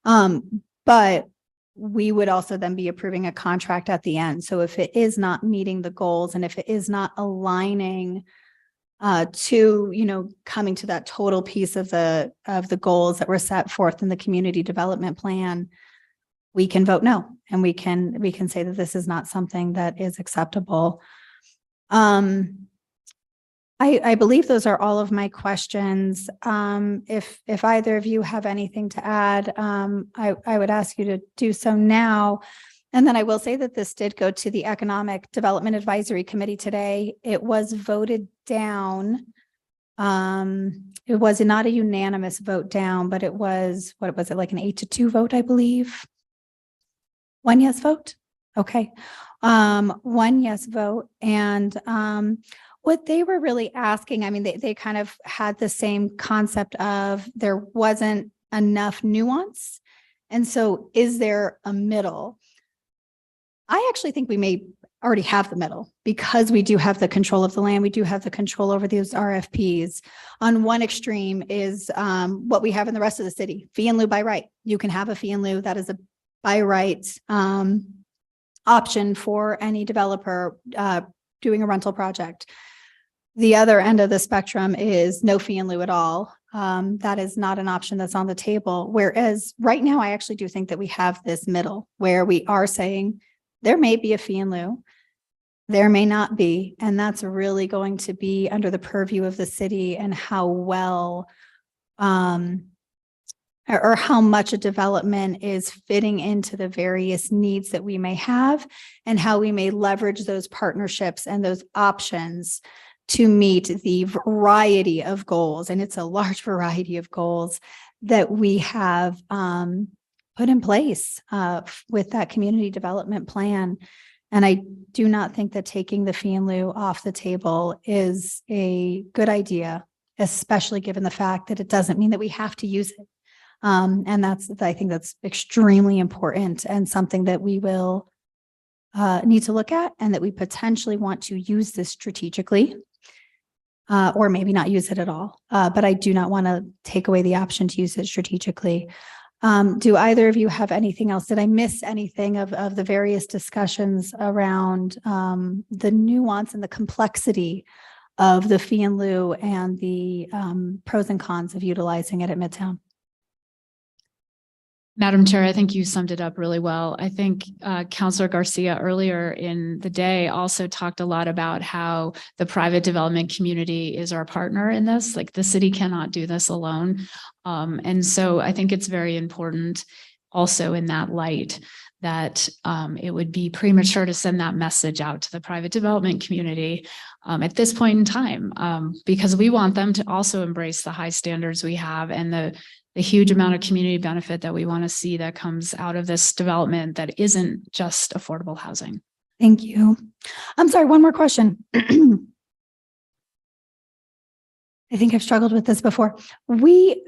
But we would also then be approving a contract at the end. So if it is not meeting the goals and if it is not aligning to, coming to that total piece of the goals that were set forth in the community development plan, we can vote no, and we can say that this is not something that is acceptable. I believe those are all of my questions. If either of you have anything to add, I would ask you to do so now. And then I will say that this did go to the Economic Development Advisory Committee today. It was voted down. It was not a unanimous vote down, but it was, what was it, like an 8-2 vote, I believe? One yes vote? Okay. One yes vote. And what they were really asking, I mean, they kind of had the same concept of there wasn't enough nuance. And so is there a middle? I actually think we may already have the middle because we do have the control of the land. We do have the control over those RFPs. On one extreme is what we have in the rest of the city, fee in lieu by right. You can have a fee in lieu. That is a by right option for any developer doing a rental project. The other end of the spectrum is no fee in lieu at all. That is not an option that's on the table. Whereas right now, I actually do think that we have this middle where we are saying there may be a fee in lieu, there may not be, and that's really going to be under the purview of the city and how well or how much a development is fitting into the various needs that we may have and how we may leverage those partnerships and those options to meet the variety of goals. And it's a large variety of goals that we have put in place with that community development plan. And I do not think that taking the fee in lieu off the table is a good idea, especially given the fact that it doesn't mean that we have to use it. And I think that's extremely important and something that we will need to look at, and that we potentially want to use this strategically, or maybe not use it at all. But I do not want to take away the option to use it strategically. Do either of you have anything else? Did I miss anything of the various discussions around the nuance and the complexity of the fee in lieu and the pros and cons of utilizing it at Midtown? Madam Chair, I think you summed it up really well. I think Councilor Garcia earlier in the day also talked a lot about how the private development community is our partner in this. Like, the city cannot do this alone. And so I think it's very important also in that light that it would be premature to send that message out to the private development community at this point in time, because we want them to also embrace the high standards we have and the huge amount of community benefit that we want to see that comes out of this development that isn't just affordable housing. Thank you. I'm sorry, one more question. I think I've struggled with this before. Can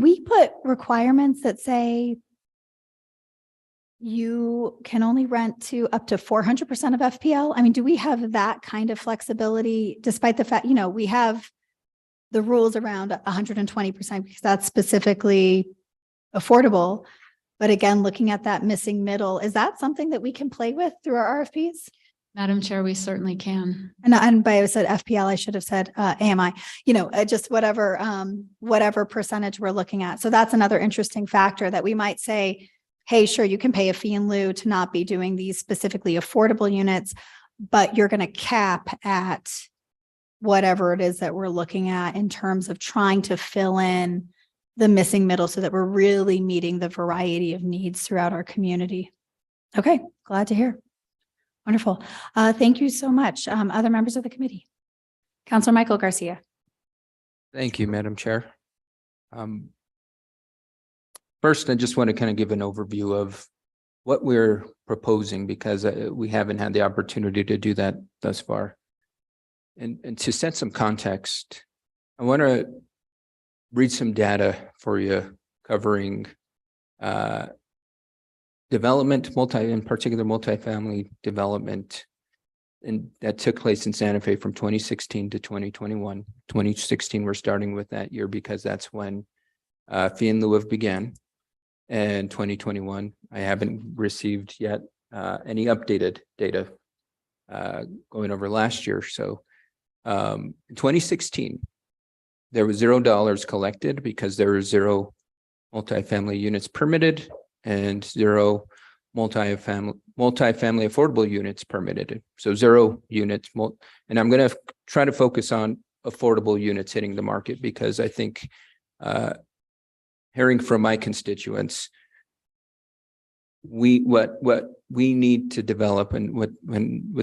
we put requirements that say you can only rent to up to 400% of FPL? I mean, do we have that kind of flexibility despite the fact, we have the rules around 120% because that's specifically affordable. But again, looking at that missing middle, is that something that we can play with through our RFPs? Madam Chair, we certainly can. And by I said FPL, I should have said AMI, just whatever percentage we're looking at. So that's another interesting factor that we might say, hey, sure, you can pay a fee in lieu to not be doing these specifically affordable units, but you're going to cap at whatever it is that we're looking at in terms of trying to fill in the missing middle so that we're really meeting the variety of needs throughout our community. Okay, Glad to hear. Wonderful. Thank you so much. Other members of the committee. Counselor Michael Garcia. Thank you, Madam Chair. First, I just want to kind of give an overview of what we're proposing because we haven't had the opportunity to do that thus far. And to set some context, I want to read some data for you covering development, in particular multifamily development, and that took place in Santa Fe from 2016 to 2021. 2016, we're starting with that year because that's when fee in lieu of began. And 2021, I haven't received yet any updated data going over last year. So in 2016, there was $0 collected because there were 0 multifamily units permitted and 0 multifamily affordable units permitted. So 0 units. And I'm going to try to focus on affordable units hitting the market because I think hearing from my constituents, what we need to develop and what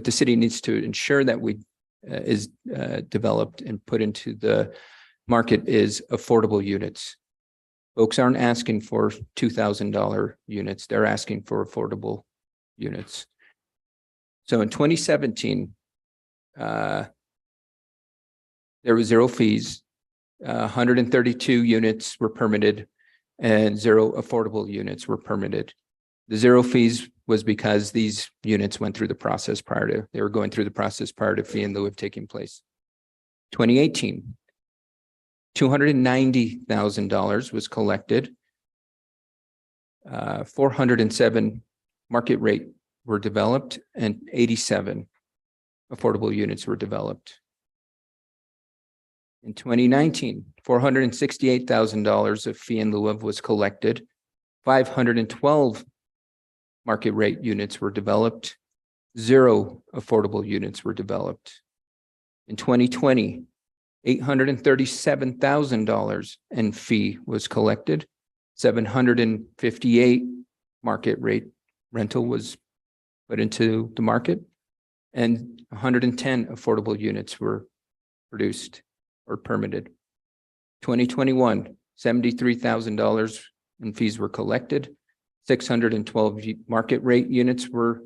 the city needs to ensure that we is developed and put into the market is affordable units. Folks aren't asking for $2,000 units. They're asking for affordable units. So in 2017, there was 0 fees, 132 units were permitted and 0 affordable units were permitted. The 0 fees was because these units went through the process they were going through the process prior to fee in lieu of taking place. 2018, $290,000 was collected. 407 market rate were developed and 87 affordable units were developed. In 2019, $468,000 of fee in lieu of was collected. 512 market rate units were developed. 0 affordable units were developed. In 2020, $837,000 in fee was collected. 758 market rate rental was put into the market, and 110 affordable units were produced or permitted. 2021, $73,000 in fees were collected. 612 market rate units were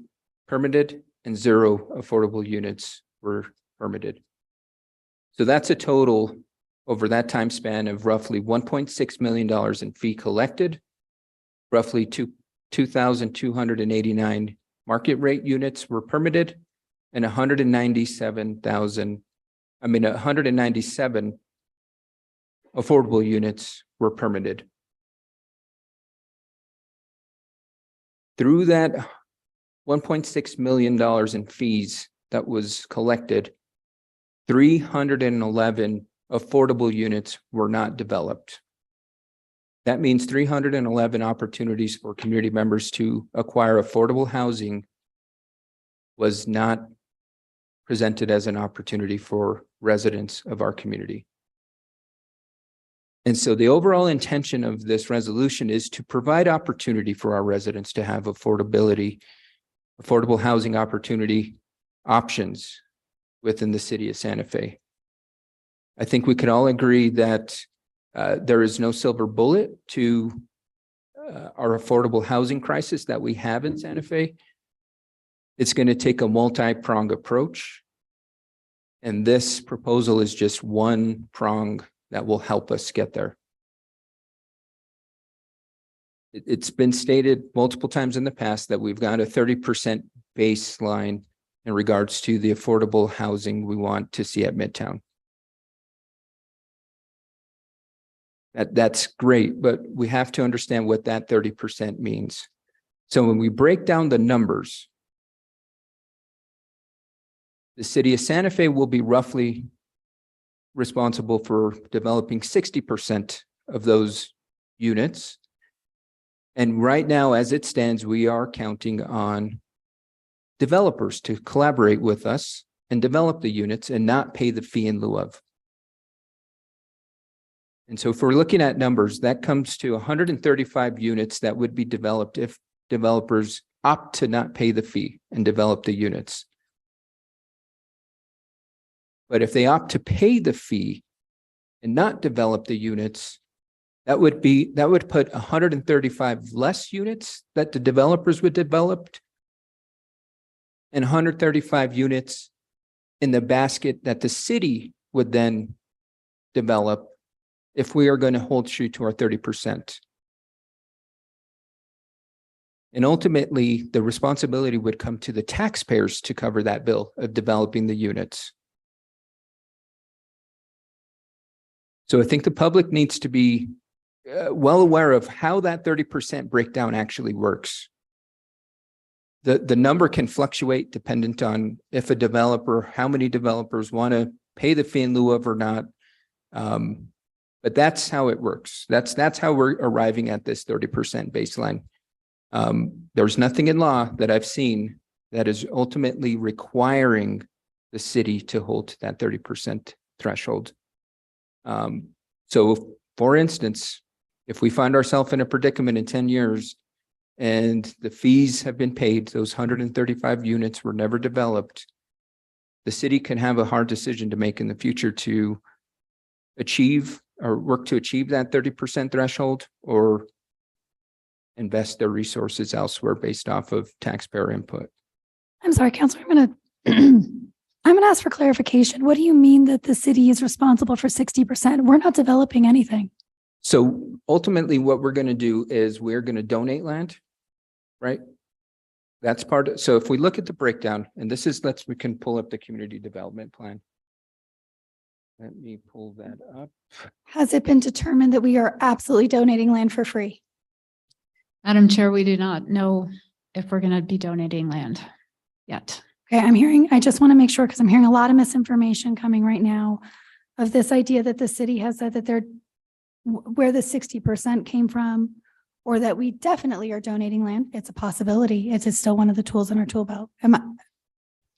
permitted and 0 affordable units were permitted. So that's a total over that time span of roughly $1.6 million in fee collected, roughly 2,289 market rate units were permitted, and 197 affordable units were permitted. Through that $1.6 million in fees that was collected, 311 affordable units were not developed. That means 311 opportunities for community members to acquire affordable housing was not presented as an opportunity for residents of our community. And so the overall intention of this resolution is to provide opportunity for our residents to have affordable housing opportunity options within the city of Santa Fe. I think we could all agree that there is no silver bullet to our affordable housing crisis that we have in Santa Fe. It's going to take a multi-pronged approach. And this proposal is just one prong that will help us get there. It's been stated multiple times in the past that we've got a 30% baseline in regards to the affordable housing we want to see at Midtown. That's great, but we have to understand what that 30% means. So when we break down the numbers, the city of Santa Fe will be roughly responsible for developing 60% of those units. And right now, as it stands, we are counting on developers to collaborate with us and develop the units and not pay the fee in lieu of. And so if we're looking at numbers, that comes to 135 units that would be developed if developers opt to not pay the fee and develop the units. But if they opt to pay the fee and not develop the units, that would put 135 less units that the developers would develop and 135 units in the basket that the city would then develop if we are going to hold true to our 30%. And ultimately, the responsibility would come to the taxpayers to cover that bill of developing the units. So I think the public needs to be well aware of how that 30% breakdown actually works. The number can fluctuate dependent on if a developer, how many developers want to pay the fee in lieu of or not. But that's how it works. That's how we're arriving at this 30% baseline. There's nothing in law that I've seen that is ultimately requiring the city to hold to that 30% threshold. So for instance, if we find ourselves in a predicament in 10 years and the fees have been paid, those 135 units were never developed, the city can have a hard decision to make in the future to achieve or work to achieve that 30% threshold or invest their resources elsewhere based off of taxpayer input. I'm sorry, Counselor, I'm gonna ask for clarification. What do you mean that the city is responsible for 60%? We're not developing anything. So ultimately what we're going to do is we're going to donate land, right? That's part of, so if we look at the breakdown, and this is, we can pull up the community development plan. Let me pull that up. Has it been determined that we are absolutely donating land for free? Madam Chair, we do not know if we're going to be donating land yet. Okay, I just want to make sure because I'm hearing a lot of misinformation coming right now of this idea that the city has said that they're where the 60% came from, or that we definitely are donating land. It's a possibility. It is still one of the tools in our tool belt.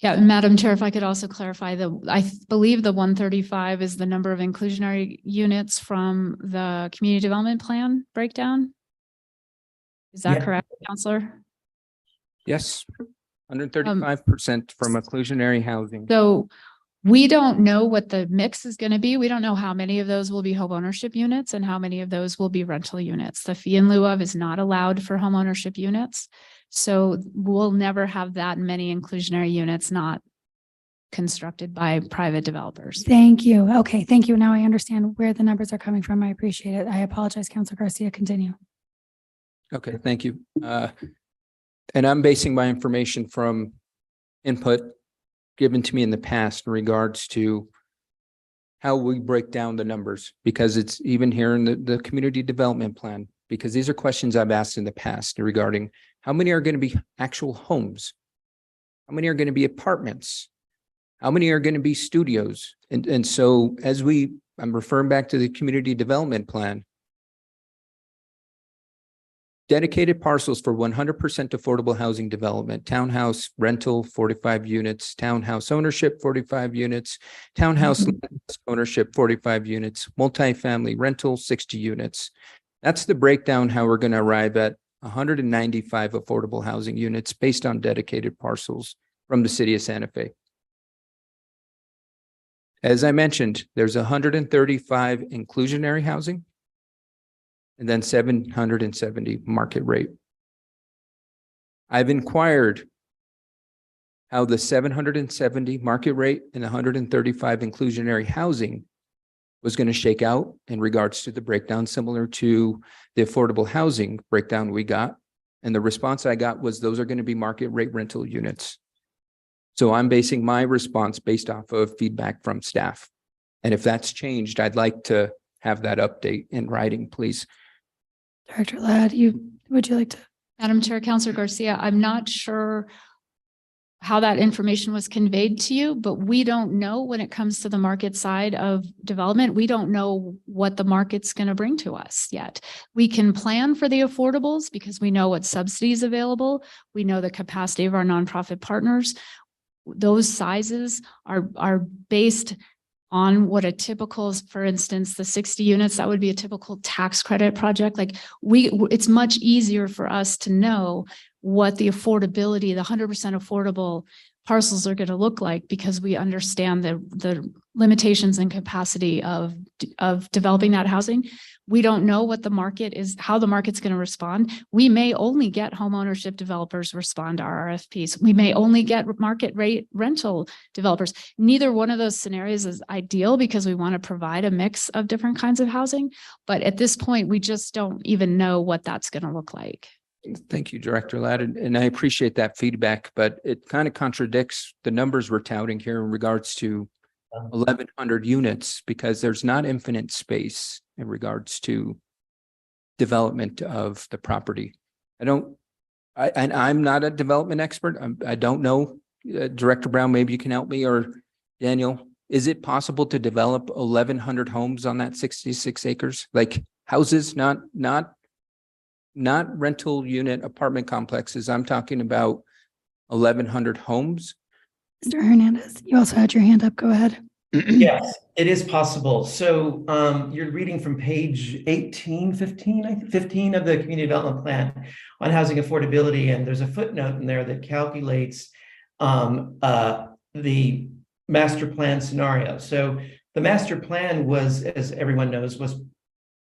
Yeah, Madam Chair, if I could also clarify I believe the 135 is the number of inclusionary units from the community development plan breakdown. Is that correct, Counselor? Yes, 135% from inclusionary housing. So we don't know what the mix is going to be. We don't know how many of those will be home ownership units and how many of those will be rental units. The fee in lieu of is not allowed for home ownership units. So we'll never have that many inclusionary units not constructed by private developers. Thank you. Okay, thank you. Now I understand where the numbers are coming from. I appreciate it. I apologize, Councilor Garcia. Continue. Okay, thank you. And I'm basing my information from input given to me in the past in regards to how we break down the numbers, because it's even here in the community development plan, because these are questions I've asked in the past regarding how many are going to be actual homes, how many are going to be apartments, how many are going to be studios. And so as I'm referring back to the community development plan, dedicated parcels for 100% affordable housing development, townhouse rental, 45 units, townhouse ownership, 45 units, townhouse ownership, 45 units, multifamily rental, 60 units. That's the breakdown, how we're going to arrive at 195 affordable housing units based on dedicated parcels from the city of Santa Fe. As I mentioned, there's 135 inclusionary housing, and then 770 market rate. I've inquired how the 770 market rate and 135 inclusionary housing was going to shake out in regards to the breakdown, similar to the affordable housing breakdown we got. And the response I got was those are going to be market rate rental units. So I'm basing my response based off of feedback from staff. And if that's changed, I'd like to have that update in writing, please. Director Ladd, would you like to? Madam Chair, Councilor Garcia, I'm not sure how that information was conveyed to you, but we don't know when it comes to the market side of development. We don't know what the market's going to bring to us yet. We can plan for the affordables because we know what subsidies available. We know the capacity of our nonprofit partners. Those sizes are based on what a typical, for instance, the 60 units, that would be a typical tax credit project. Like it's much easier for us to know what the affordability, the 100% affordable parcels are going to look like, because we understand the limitations and capacity of developing that housing. We don't know what the market is, how the market's going to respond. We may only get home ownership developers respond to our RFPs. We may only get market rate rental developers. Neither one of those scenarios is ideal, because we want to provide a mix of different kinds of housing. But at this point, we just don't even know what that's going to look like. Thank you, Director Ladd, and I appreciate that feedback, but it kind of contradicts the numbers we're touting here in regards to 1,100 units, because there's not infinite space in regards to development of the property. I'm not a development expert. I don't know. Director Brown, maybe you can help me, or Daniel. Is it possible to develop 1,100 homes on that 66 acres? Like houses, not rental unit apartment complexes. I'm talking about 1,100 homes. Mr. Hernandez, you also had your hand up. Go ahead. Yes, it is possible. So you're reading from page 15 of the community development plan on housing affordability. And there's a footnote in there that calculates the master plan scenario. So the master plan was, as everyone knows, was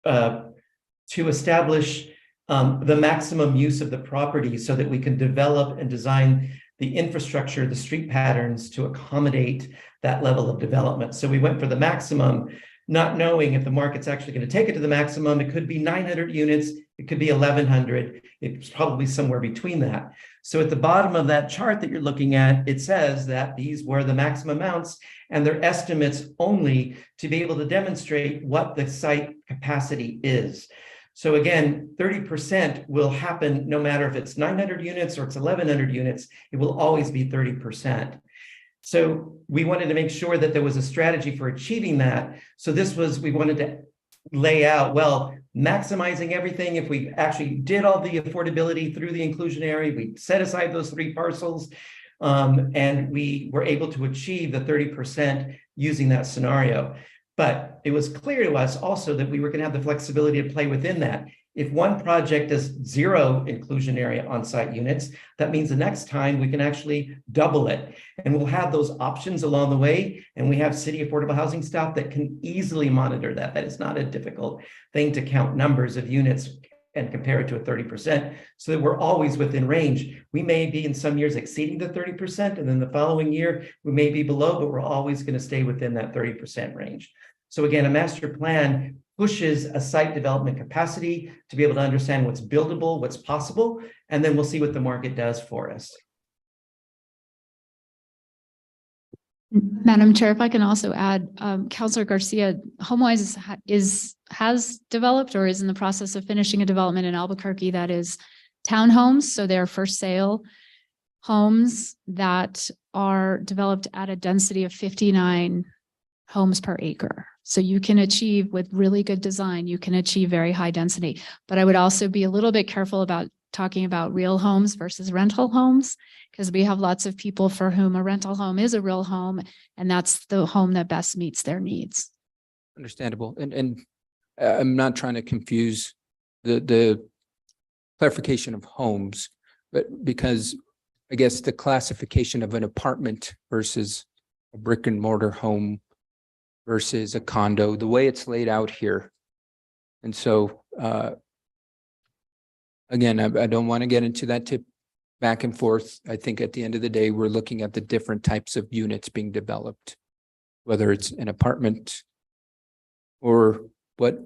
to establish the maximum use of the property so that we can develop and design the infrastructure, the street patterns to accommodate that level of development. So we went for the maximum, not knowing if the market's actually going to take it to the maximum. It could be 900 units, it could be 1,100. It's probably somewhere between that. So at the bottom of that chart that you're looking at, it says that these were the maximum amounts, and they're estimates only to be able to demonstrate what the site capacity is. So again, 30% will happen no matter if it's 900 units or it's 1,100 units, it will always be 30%. So we wanted to make sure that there was a strategy for achieving that. So we wanted to lay out, well, maximizing everything. If we actually did all the affordability through the inclusionary, we set aside those 3 parcels, and we were able to achieve the 30% using that scenario. But it was clear to us also that we were going to have the flexibility to play within that. If one project does 0 inclusionary on-site units, that means the next time we can actually double it. And we'll have those options along the way. And we have city affordable housing staff that can easily monitor that. That is not a difficult thing to count numbers of units and compare it to a 30%, so that we're always within range. We may be in some years exceeding the 30%, and then the following year we may be below, but we're always going to stay within that 30% range. So again, a master plan pushes a site development capacity to be able to understand what's buildable, what's possible, and then we'll see what the market does for us. Madam Chair, if I can also add, Councilor Garcia, HomeWise has developed or is in the process of finishing a development in Albuquerque that is townhomes. So they're for sale homes that are developed at a density of 59 homes per acre. So you can achieve, with really good design, you can achieve very high density. But I would also be a little bit careful about talking about real homes versus rental homes, because we have lots of people for whom a rental home is a real home, and that's the home that best meets their needs. Understandable. And I'm not trying to confuse the clarification of homes, but because I guess the classification of an apartment versus a brick and mortar home versus a condo, the way it's laid out here. And so, again, I don't want to get into that tip back and forth. I think at the end of the day, we're looking at the different types of units being developed, whether it's an apartment or what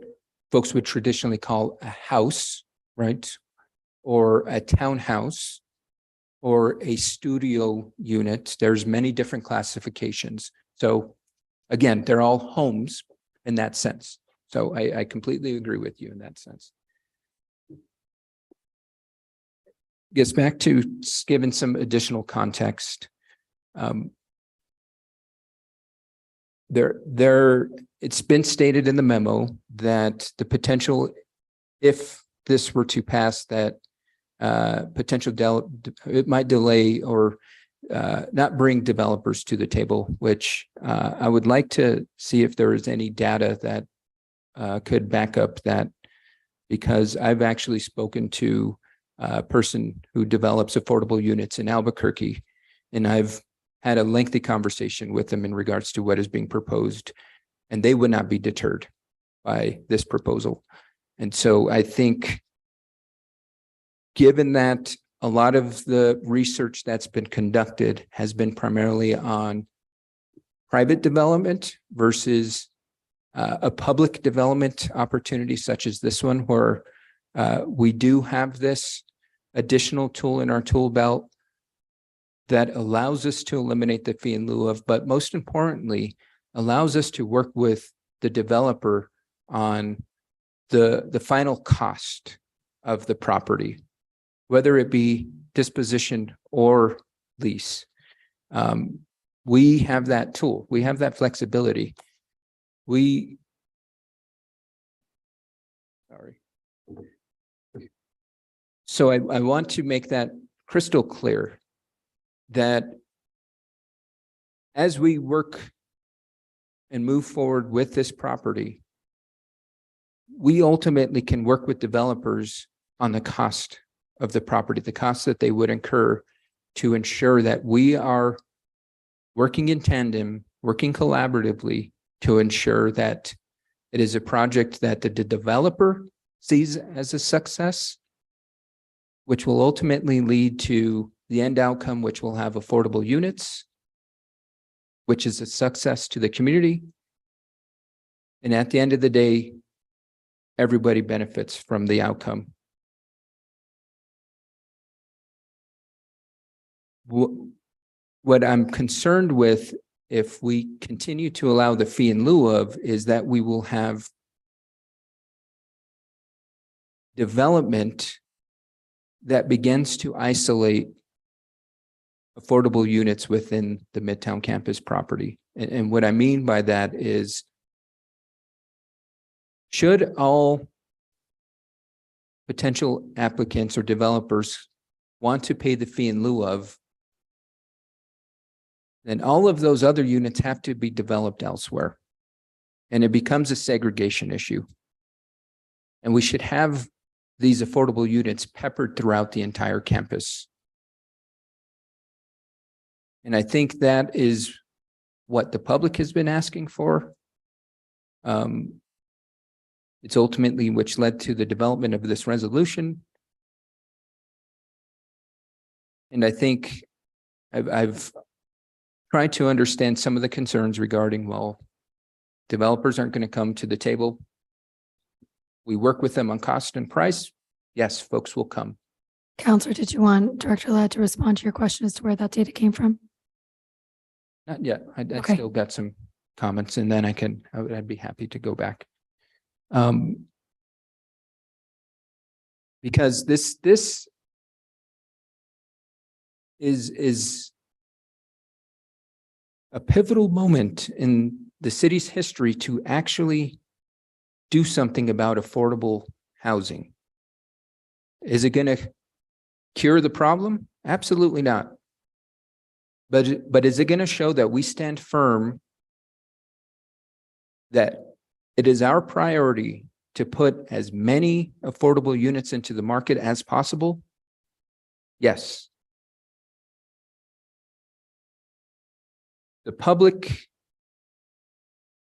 folks would traditionally call a house, right? Or a townhouse or a studio unit. There's many different classifications. So again, they're all homes in that sense. So I completely agree with you in that sense. Gets back to giving some additional context. It's been stated in the memo that the potential, if this were to pass, that it might delay or not bring developers to the table, which I would like to see if there is any data that could back up that, because I've actually spoken to person who develops affordable units in Albuquerque. And I've had a lengthy conversation with them in regards to what is being proposed, and they would not be deterred by this proposal. And so I think, given that a lot of the research that's been conducted has been primarily on private development versus a public development opportunity such as this one, where we do have this additional tool in our tool belt that allows us to eliminate the fee in lieu of, but most importantly, allows us to work with the developer on the final cost of the property, whether it be disposition or lease. We have that tool. We have that flexibility. So I want to make that crystal clear that as we work and move forward with this property, we ultimately can work with developers on the cost of the property, the costs that they would incur, to ensure that we are working in tandem, working collaboratively to ensure that it is a project that the developer sees as a success, which will ultimately lead to the end outcome, which will have affordable units, which is a success to the community. And at the end of the day, everybody benefits from the outcome. What I'm concerned with, if we continue to allow the fee in lieu of, is that we will have development that begins to isolate affordable units within the Midtown campus property. And what I mean by that is, should all potential applicants or developers want to pay the fee in lieu of, then all of those other units have to be developed elsewhere. And it becomes a segregation issue. And we should have these affordable units peppered throughout the entire campus. And I think that is what the public has been asking for. It's ultimately which led to the development of this resolution. And I think I've tried to understand some of the concerns regarding, well, developers aren't going to come to the table. We work with them on cost and price. Yes, folks will come. Counselor, did you want Director Ladd to respond to your question as to where that data came from? Not yet. I Okay. still got some comments, and then I'd be happy to go back. Because this is a pivotal moment in the city's history to actually do something about affordable housing. Is it going to cure the problem? Absolutely not. But is it going to show that we stand firm that it is our priority to put as many affordable units into the market as possible? Yes. The public,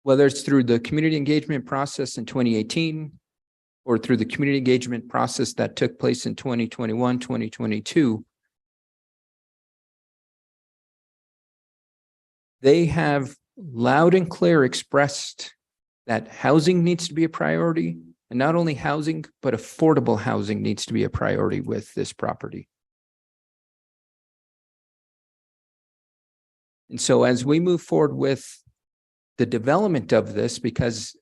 whether it's through the community engagement process in 2018 or through the community engagement process that took place in 2021, 2022, they have loud and clear expressed that housing needs to be a priority, and not only housing, but affordable housing needs to be a priority with this property. And so as we move forward with the development of this, because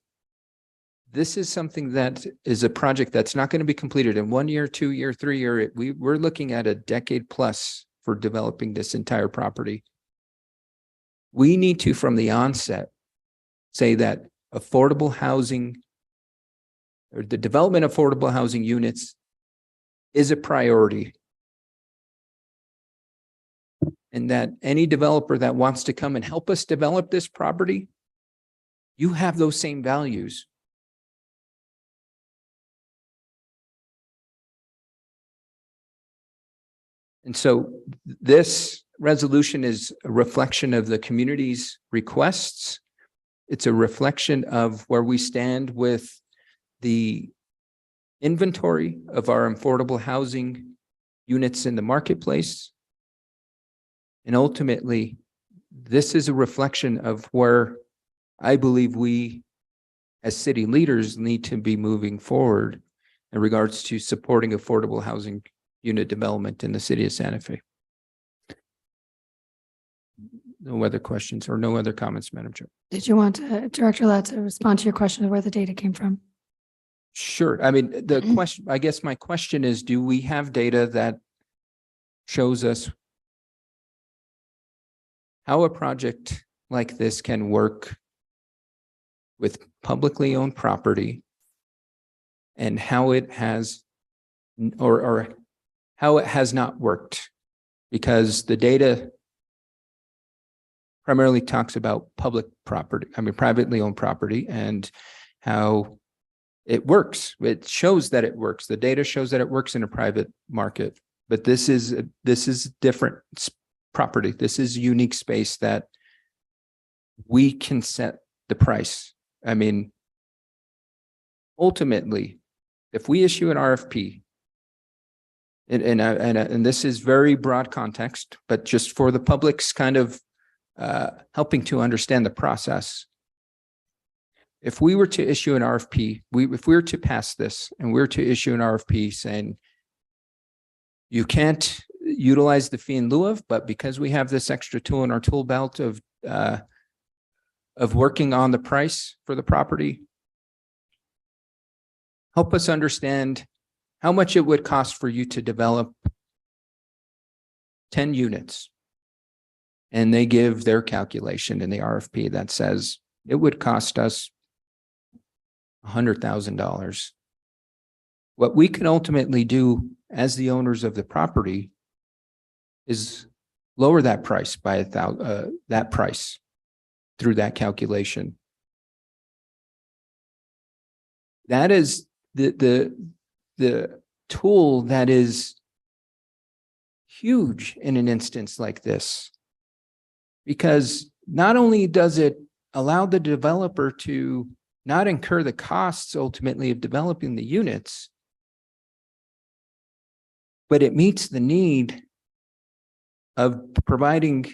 this is something that is a project that's not going to be completed in 1 year, 2 year, 3 year. We're looking at a decade plus for developing this entire property. We need to, from the onset, say that affordable housing or the development of affordable housing units is a priority. And that any developer that wants to come and help us develop this property, you have those same values. And so this resolution is a reflection of the community's requests. It's a reflection of where we stand with the inventory of our affordable housing units in the marketplace. And ultimately, this is a reflection of where I believe we as city leaders need to be moving forward in regards to supporting affordable housing unit development in the city of Santa Fe. No other questions or no other comments, Madam Chair. Did you want Director Ladd to respond to your question of where the data came from? Sure. I mean, the question, I guess my question is, do we have data that shows us how a project like this can work with publicly owned property and how it has or how it has not worked? Because the data primarily talks about public property, privately owned property, and how it works. It shows that it works. The data shows that it works in a private market, but this is different property. This is unique space that we can set the price. I mean, ultimately, if we issue an RFP, and this is very broad context, but just for the public's kind of helping to understand the process. If we were to issue an RFP, if we were to pass this and we were to issue an RFP saying you can't utilize the fee in lieu of, but because we have this extra tool in our tool belt of working on the price for the property, help us understand how much it would cost for you to develop 10 units. And they give their calculation in the RFP that says it would cost us $100,000. What we can ultimately do as the owners of the property is lower that price by that price through that calculation. That is the tool that is huge in an instance like this, because not only does it allow the developer to not incur the costs ultimately of developing the units, but it meets the need of providing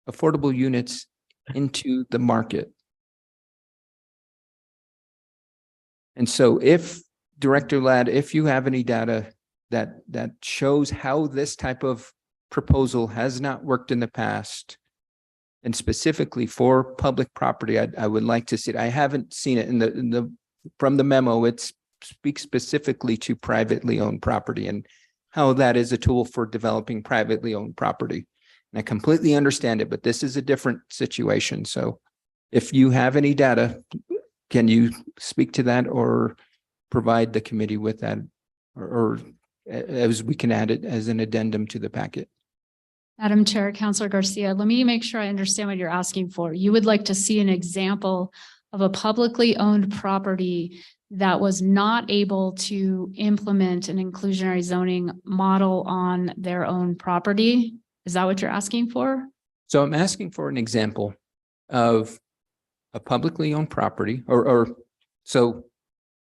affordable units into the market. And so if Director Ladd, if you have any data that shows how this type of proposal has not worked in the past, and specifically for public property, I would like to see it. I haven't seen it from the memo. It speaks specifically to privately owned property and how that is a tool for developing privately owned property. And I completely understand it, but this is a different situation. So if you have any data, can you speak to that or provide the committee with that, or as we can add it as an addendum to the packet? Madam Chair, Councilor Garcia, let me make sure I understand what you're asking for. You would like to see an example of a publicly owned property that was not able to implement an inclusionary zoning model on their own property? Is that what you're asking for? So I'm asking for an example of a publicly owned property, so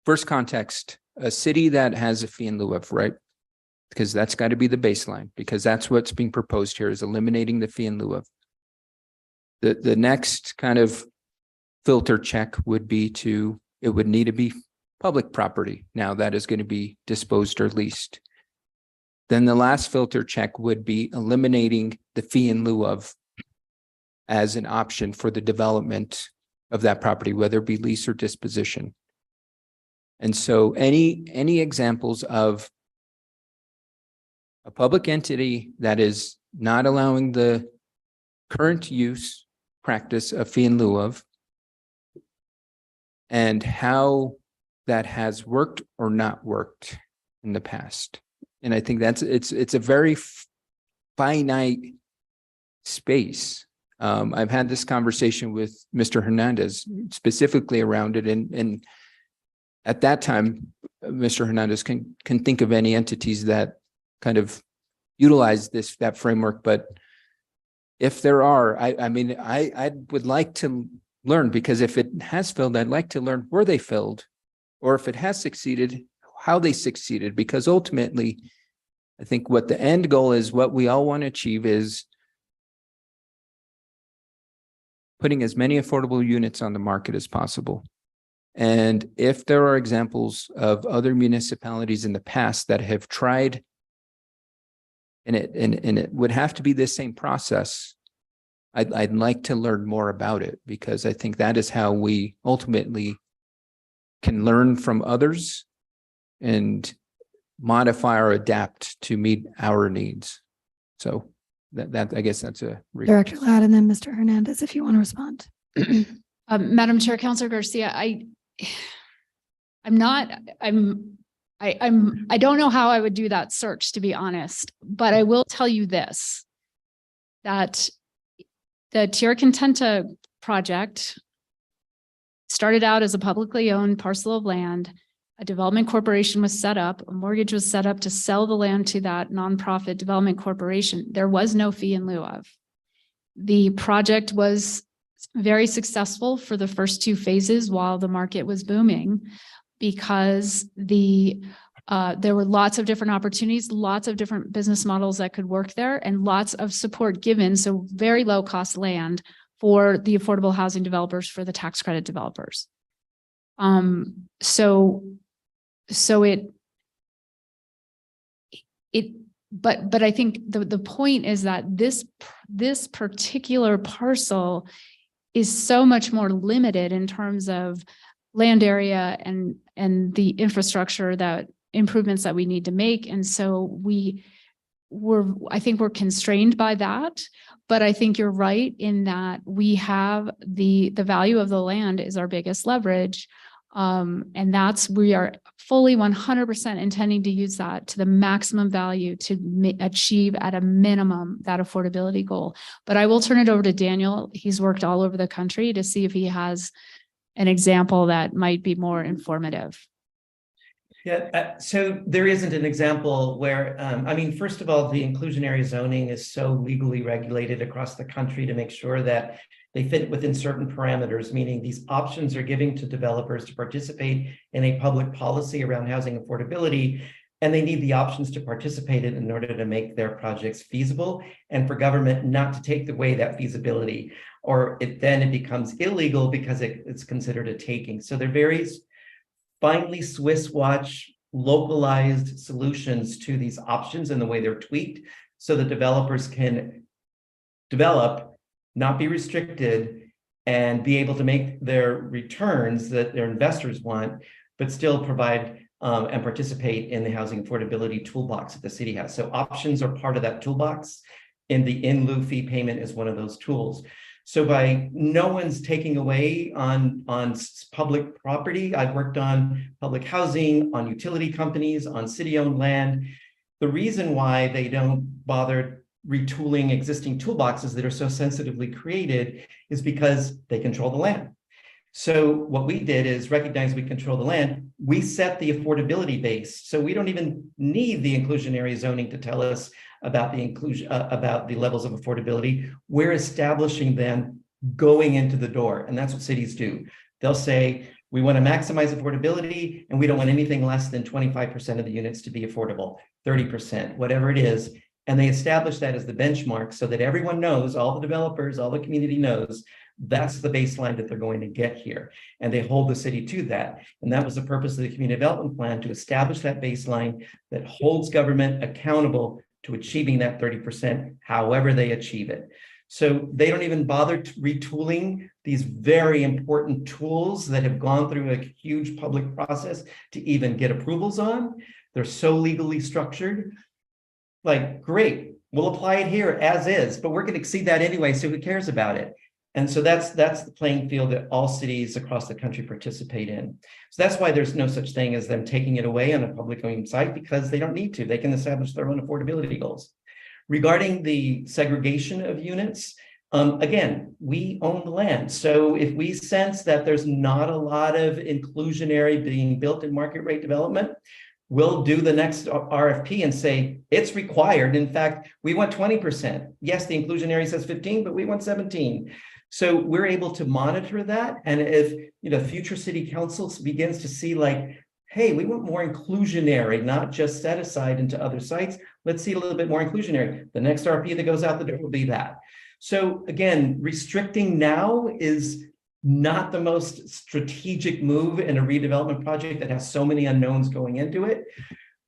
first context, a city that has a fee in lieu of, right? Because that's got to be the baseline, because that's what's being proposed here, is eliminating the fee in lieu of. The next kind of filter check would be it would need to be public property now that is going to be disposed or leased. Then the last filter check would be eliminating the fee in lieu of as an option for the development of that property, whether it be lease or disposition. And so any examples of a public entity that is not allowing the current use practice of fee in lieu of, and how that has worked or not worked in the past. And I think it's a very finite space. I've had this conversation with Mr. Hernandez specifically around it, and at that time, Mr. Hernandez can think of any entities that kind of utilize that framework, but if there are, I would like to learn, because if it has failed, I'd like to learn where they failed, or if it has succeeded, how they succeeded, because ultimately, I think what the end goal is, what we all want to achieve is putting as many affordable units on the market as possible. And if there are examples of other municipalities in the past that have tried, and it would have to be the same process, I'd like to learn more about it, because I think that is how we ultimately can learn from others and modify or adapt to meet our needs. So that I guess that's a Director Ladd and then Mr. Hernandez, if you want to respond. Madam Chair, Councilor Garcia, I don't know how I would do that search, to be honest, but I will tell you this, that the Tierra Contenta project started out as a publicly owned parcel of land. A development corporation was set up, a mortgage was set up to sell the land to that nonprofit development corporation. There was no fee in lieu of. The project was very successful for the first 2 phases while the market was booming, because there were lots of different opportunities, lots of different business models that could work there, and lots of support given. So very low cost land for the affordable housing developers, for the tax credit developers. But I think the point is that this particular parcel is so much more limited in terms of land area and the infrastructure that improvements that we need to make. And so I think we're constrained by that, but I think you're right in that we have the value of the land is our biggest leverage. And we are fully 100% intending to use that to the maximum value to achieve at a minimum that affordability goal. But I will turn it over to Daniel. He's worked all over the country to see if he has an example that might be more informative. Yeah, so there isn't an example where, first of all, the inclusionary zoning is so legally regulated across the country to make sure that they fit within certain parameters, meaning these options are giving to developers to participate in a public policy around housing affordability, and they need the options to participate in order to make their projects feasible, and for government not to take away that feasibility, or then it becomes illegal because it's considered a taking. So they're very finely Swiss watch localized solutions to these options and the way they're tweaked, so that developers can develop, not be restricted, and be able to make their returns that their investors want, but still provide and participate in the housing affordability toolbox that the city has. So options are part of that toolbox, and the in lieu fee payment is one of those tools. So by no one's taking away on public property. I've worked on public housing, on utility companies, on city-owned land. The reason why they don't bother retooling existing toolboxes that are so sensitively created is because they control the land. So what we did is recognize we control the land. We set the affordability base. So we don't even need the inclusionary zoning to tell us about the inclusion, about the levels of affordability. We're establishing them going into the door. And that's what cities do. They'll say, we want to maximize affordability, and we don't want anything less than 25% of the units to be affordable, 30%, whatever it is. And they establish that as the benchmark so that everyone knows, all the developers, all the community knows, that's the baseline that they're going to get here. And they hold the city to that. And that was the purpose of the community development plan, to establish that baseline that holds government accountable to achieving that 30%, however they achieve it. So they don't even bother retooling these very important tools that have gone through a huge public process to even get approvals on. They're so legally structured. Like, great, we'll apply it here as is, but we're going to exceed that anyway, so who cares about it? And so that's the playing field that all cities across the country participate in. So that's why there's no such thing as them taking it away on a public owned site, because they don't need to. They can establish their own affordability goals. Regarding the segregation of units, again, we own the land. So if we sense that there's not a lot of inclusionary being built in market rate development, we'll do the next RFP and say, it's required. In fact, we want 20%. Yes, the inclusionary says 15, but we want 17. So we're able to monitor that. And if, future city councils begins to see like, hey, we want more inclusionary, not just set aside into other sites. Let's see a little bit more inclusionary. The next RFP that goes out the door will be that. So again, restricting now is not the most strategic move in a redevelopment project that has so many unknowns going into it.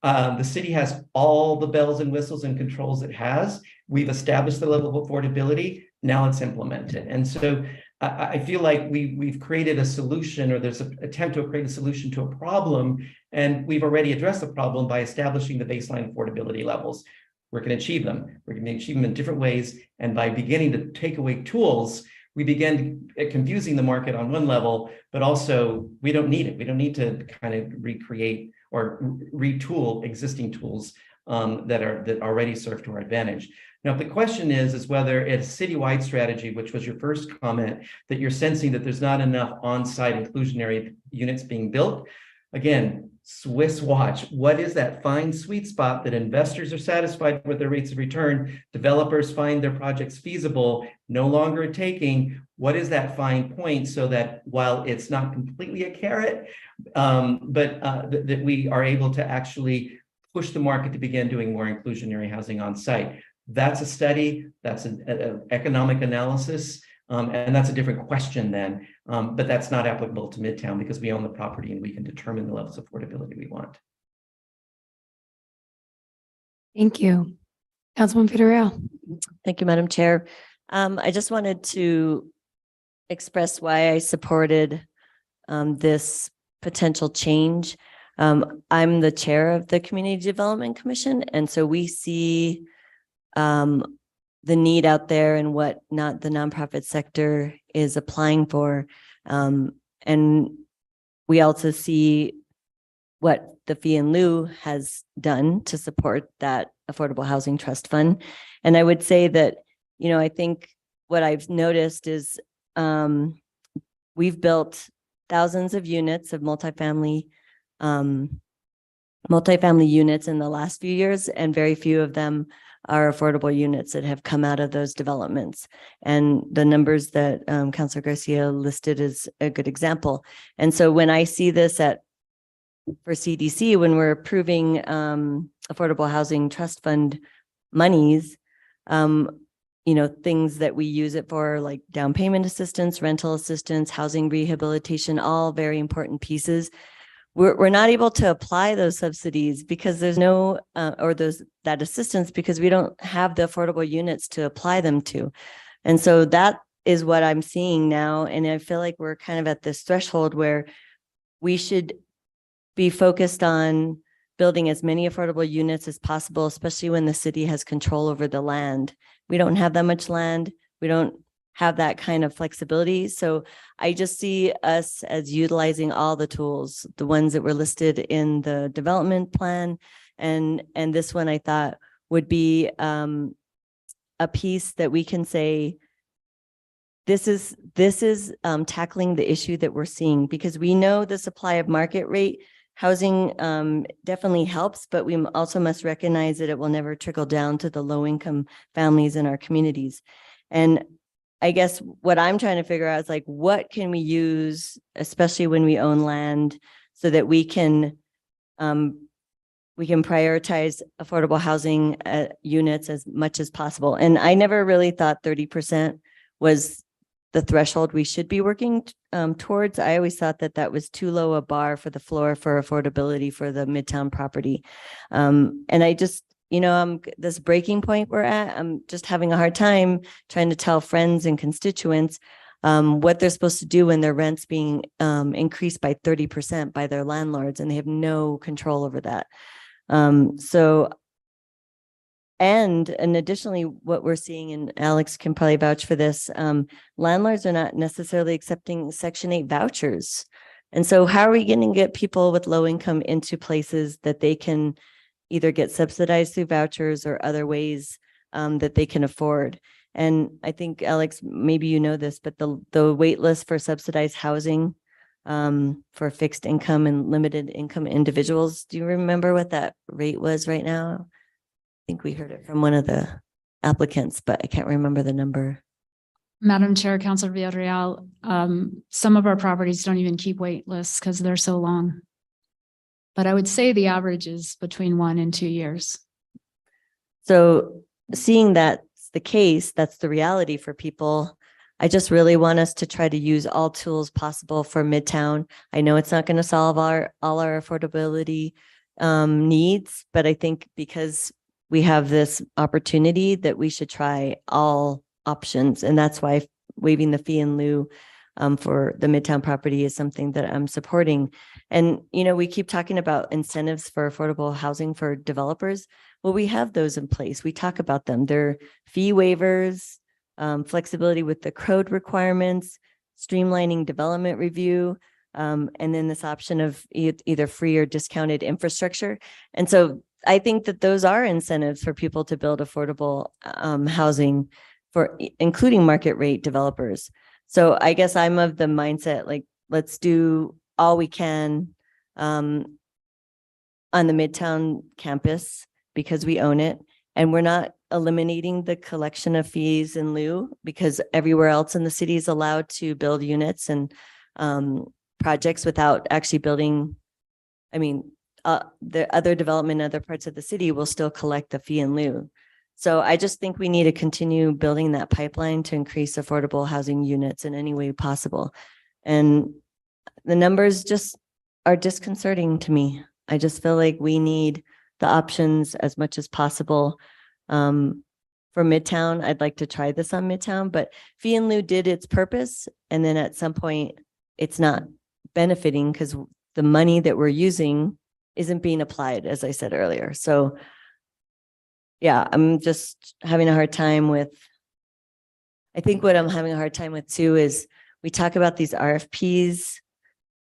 The city has all the bells and whistles and controls it has. We've established the level of affordability. Now it's implemented. And so I feel like we've created a solution, or there's an attempt to create a solution to a problem. And we've already addressed the problem by establishing the baseline affordability levels. We're going to achieve them. We're going to achieve them in different ways. And by beginning to take away tools, we begin confusing the market on one level, but also we don't need it. We don't need to kind of recreate or retool existing tools that already serve to our advantage. Now, if the question is whether it's a citywide strategy, which was your first comment, that you're sensing that there's not enough on-site inclusionary units being built, again, Swiss watch. What is that fine sweet spot that investors are satisfied with their rates of return? Developers find their projects feasible, no longer a taking. What is that fine point so that while it's not completely a carrot, but that we are able to actually push the market to begin doing more inclusionary housing on site? That's a study, that's an economic analysis, and that's a different question then, but that's not applicable to Midtown because we own the property and we can determine the levels of affordability we want. Thank you. Councilwoman Figueroa. Thank you, Madam Chair. I just wanted to express why I supported this potential change. I'm the chair of the Community Development Commission, and so we see the need out there and what not the nonprofit sector is applying for. And we also see what the Fee in Lieu has done to support that Affordable Housing Trust Fund. And I would say that, I think what I've noticed is we've built thousands of units of multifamily units in the last few years, and very few of them are affordable units that have come out of those developments. And the numbers that Councilor Garcia listed is a good example. And so when I see this for CDC, when we're approving Affordable Housing Trust Fund monies, things that we use it for, like down payment assistance, rental assistance, housing rehabilitation, all very important pieces. We're not able to apply those subsidies because there's no, that assistance because we don't have the affordable units to apply them to. And so that is what I'm seeing now. And I feel like we're kind of at this threshold where we should be focused on building as many affordable units as possible, especially when the city has control over the land. We don't have that much land. We don't have that kind of flexibility. So I just see us as utilizing all the tools, the ones that were listed in the development plan. And this one I thought would be a piece that we can say, this is tackling the issue that we're seeing, because we know the supply of market rate housing definitely helps, but we also must recognize that it will never trickle down to the low-income families in our communities. And I guess what I'm trying to figure out is like, what can we use, especially when we own land, so that we can prioritize affordable housing units as much as possible. And I never really thought 30% was the threshold we should be working towards. I always thought that was too low a bar for the floor for affordability for the Midtown property. And I just, this breaking point we're at, I'm just having a hard time trying to tell friends and constituents what they're supposed to do when their rent's being increased by 30% by their landlords, and they have no control over that. And additionally, what we're seeing, and Alex can probably vouch for this, landlords are not necessarily accepting Section 8 vouchers. And so how are we going to get people with low income into places that they can either get subsidized through vouchers or other ways that they can afford? And I think, Alex, maybe you know this, but the wait list for subsidized housing for fixed income and limited income individuals. Do you remember what that rate was right now? I think we heard it from one of the applicants, but I can't remember the number. Madam Chair, Councilor Villarreal, some of our properties don't even keep wait lists because they're so long. But I would say the average is between 1 and 2 years. So seeing that's the case, that's the reality for people. I just really want us to try to use all tools possible for Midtown. I know it's not going to solve all our affordability needs, but I think because we have this opportunity that we should try all options. And that's why waiving the fee in lieu for the Midtown property is something that I'm supporting. And, you know, we keep talking about incentives for affordable housing for developers. Well, we have those in place. We talk about them. They're fee waivers, flexibility with the code requirements, streamlining development review, and then this option of either free or discounted infrastructure. And so I think that those are incentives for people to build affordable housing for including market rate developers. So I guess I'm of the mindset, like, let's do all we can on the Midtown campus because we own it. And we're not eliminating the collection of fees in lieu because everywhere else in the city is allowed to build units and projects without actually building. I mean, the other development in other parts of the city will still collect the fee in lieu. So I just think we need to continue building that pipeline to increase affordable housing units in any way possible. And the numbers just are disconcerting to me. I just feel like we need the options as much as possible. For Midtown, I'd like to try this on Midtown, but fee in lieu did its purpose. And then at some point, it's not benefiting because the money that we're using isn't being applied, as I said earlier. So yeah, I'm just having a hard time with, I think what I'm having a hard time with too is we talk about these RFPs.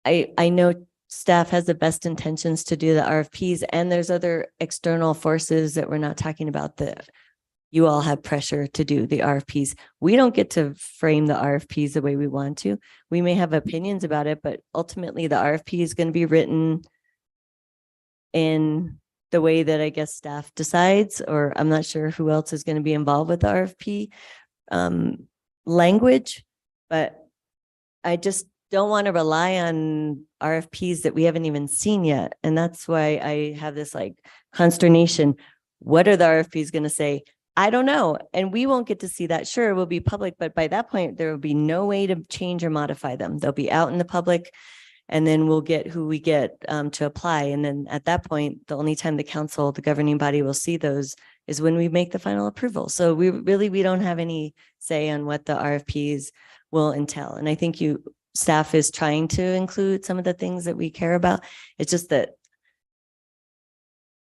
I know staff has the best intentions to do the RFPs and there's other external forces that we're not talking about that you all have pressure to do the RFPs. We don't get to frame the RFPs the way we want to. We may have opinions about it, but ultimately the RFP is going to be written in the way that I guess staff decides, or I'm not sure who else is going to be involved with the RFP language, but I just don't want to rely on RFPs that we haven't even seen yet. And that's why I have this like consternation. What are the RFPs going to say? I don't know. And we won't get to see that. Sure, it will be public, but by that point, there will be no way to change or modify them. They'll be out in the public. And then we'll get who we get to apply. And then at that point, the only time the council, the governing body will see those is when we make the final approval. So we don't have any say on what the RFPs will entail. And I think staff is trying to include some of the things that we care about. It's just that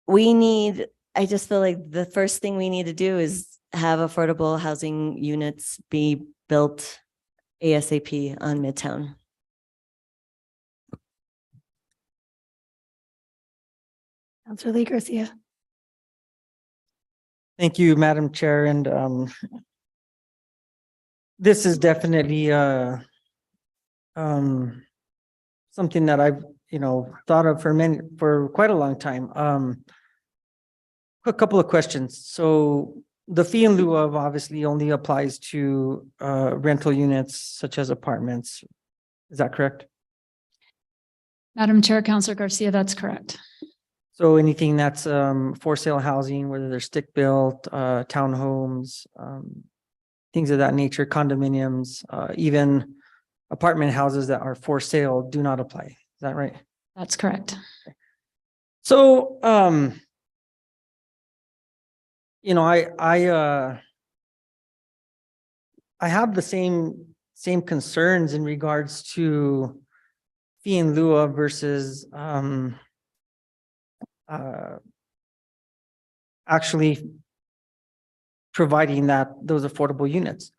I just feel like the first thing we need to do is have affordable housing units be built ASAP on Midtown. Councilor Lee Garcia. Thank you, Madam Chair. And this is definitely something that I've, thought of for quite a long time. A couple of questions. So the fee in lieu of obviously only applies to rental units such as apartments. Is that correct? Madam Chair, Councilor Garcia, that's correct. So anything that's for sale housing, whether they're stick built, townhomes, things of that nature, condominiums, even apartment houses that are for sale do not apply. Is that right? That's correct. So, I have the same concerns in regards to fee in lieu of versus actually providing those affordable units.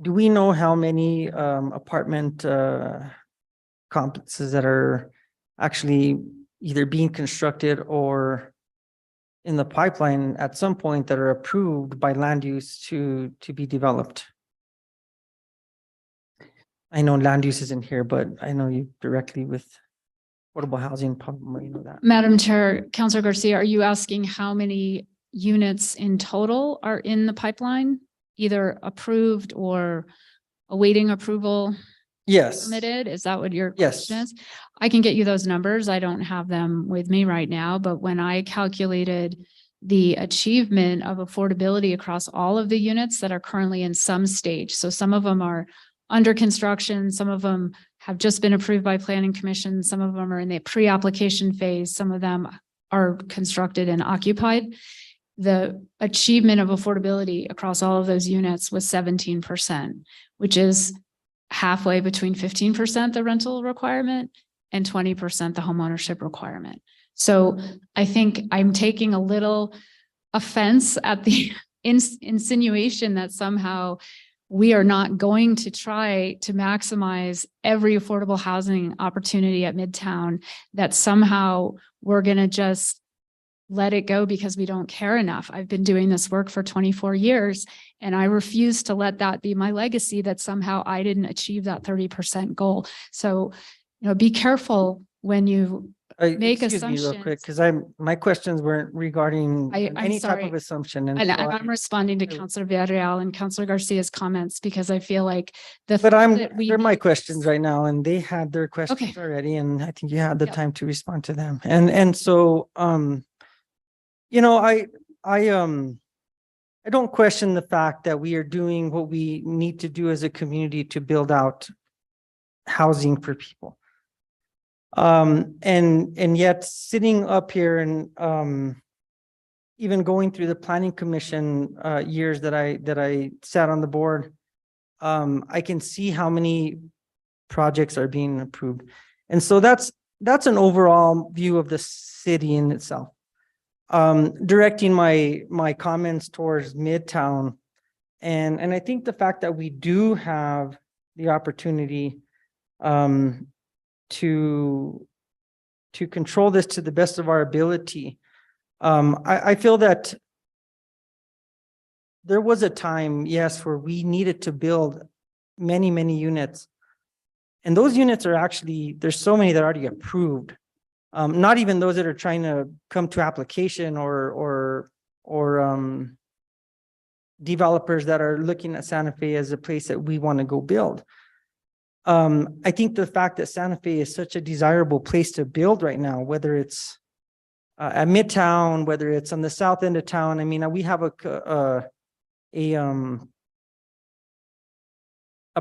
Do we know how many apartment complexes that are actually either being constructed or in the pipeline at some point that are approved by land use to be developed? I know land use isn't here, but I know you directly with affordable housing, probably know that. Madam Chair, Counselor Garcia, are you asking how many units in total are in the pipeline? Either approved or awaiting approval Yes. permitted? Is that what your Yes. question is? I can get you those numbers. I don't have them with me right now, but when I calculated the achievement of affordability across all of the units that are currently in some stage. So some of them are under construction, some of them have just been approved by planning commission, some of them are in the pre-application phase, some of them are constructed and occupied. The achievement of affordability across all of those units was 17%, which is halfway between 15% the rental requirement and 20% the homeownership requirement. So I think I'm taking a little offense at the insinuation that somehow we are not going to try to maximize every affordable housing opportunity at Midtown, that somehow we're going to just let it go because we don't care enough. I've been doing this work for 24 years and I refuse to let that be my legacy, that somehow I didn't achieve that 30% goal. So, be careful when you make Excuse me real quick, assumptions. because my questions weren't regarding I'm any type sorry. of assumption. And And so I'm responding to I- Councilor Villarreal and Councilor Garcia's comments because I feel like But they're my questions right now and they had their questions already and I think you had the Yep. time to respond to them. And so, I don't question the fact that we are doing what we need to do as a community to build out housing for people. And yet sitting up here and, even going through the planning commission, years that I sat on the board, I can see how many projects are being approved. And so that's an overall view of the city in itself. Directing my comments towards Midtown. And I think the fact that we do have the opportunity, to control this to the best of our ability. I feel that there was a time, yes, where we needed to build many, many units. And those units are actually, there's so many that are already approved. Not even those that are trying to come to application or developers that are looking at Santa Fe as a place that we want to go build. I think the fact that Santa Fe is such a desirable place to build right now, whether it's at Midtown, whether it's on the south end of town. I mean, we have a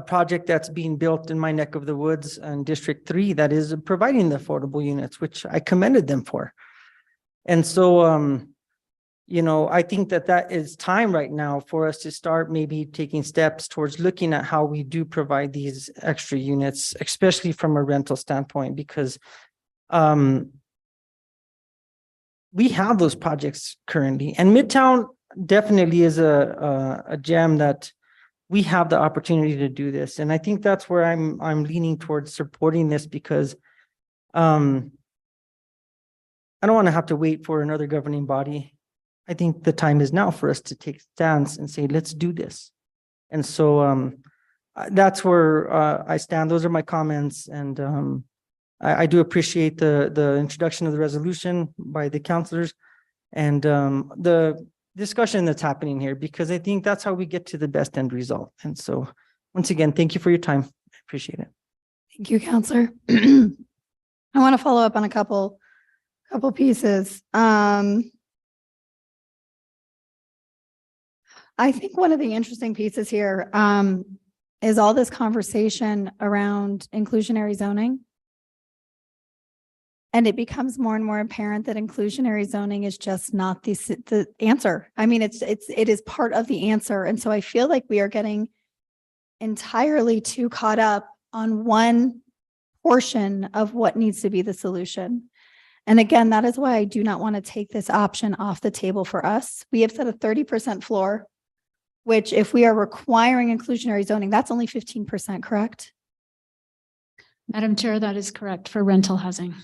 project that's being built in my neck of the woods in District 3 that is providing the affordable units, which I commended them for. And so, I think that is time right now for us to start maybe taking steps towards looking at how we do provide these extra units, especially from a rental standpoint, because we have those projects currently. And Midtown definitely is a gem that we have the opportunity to do this. And I think that's where I'm leaning towards supporting this because I don't want to have to wait for another governing body. I think the time is now for us to take stance and say, let's do this. And so that's where I stand. Those are my comments. And I do appreciate the introduction of the resolution by the counselors and the discussion that's happening here, because I think that's how we get to the best end result. And so once again, thank you for your time. I appreciate it. Thank you, Counselor. I want to follow up on a couple pieces. I think one of the interesting pieces here is all this conversation around inclusionary zoning. And it becomes more and more apparent that inclusionary zoning is just not the answer. I mean, it is part of the answer. And so I feel like we are getting entirely too caught up on one portion of what needs to be the solution. And again, that is why I do not want to take this option off the table for us. We have set a 30% floor, which if we are requiring inclusionary zoning, that's only 15%, correct? Madam Chair, that is correct for rental housing.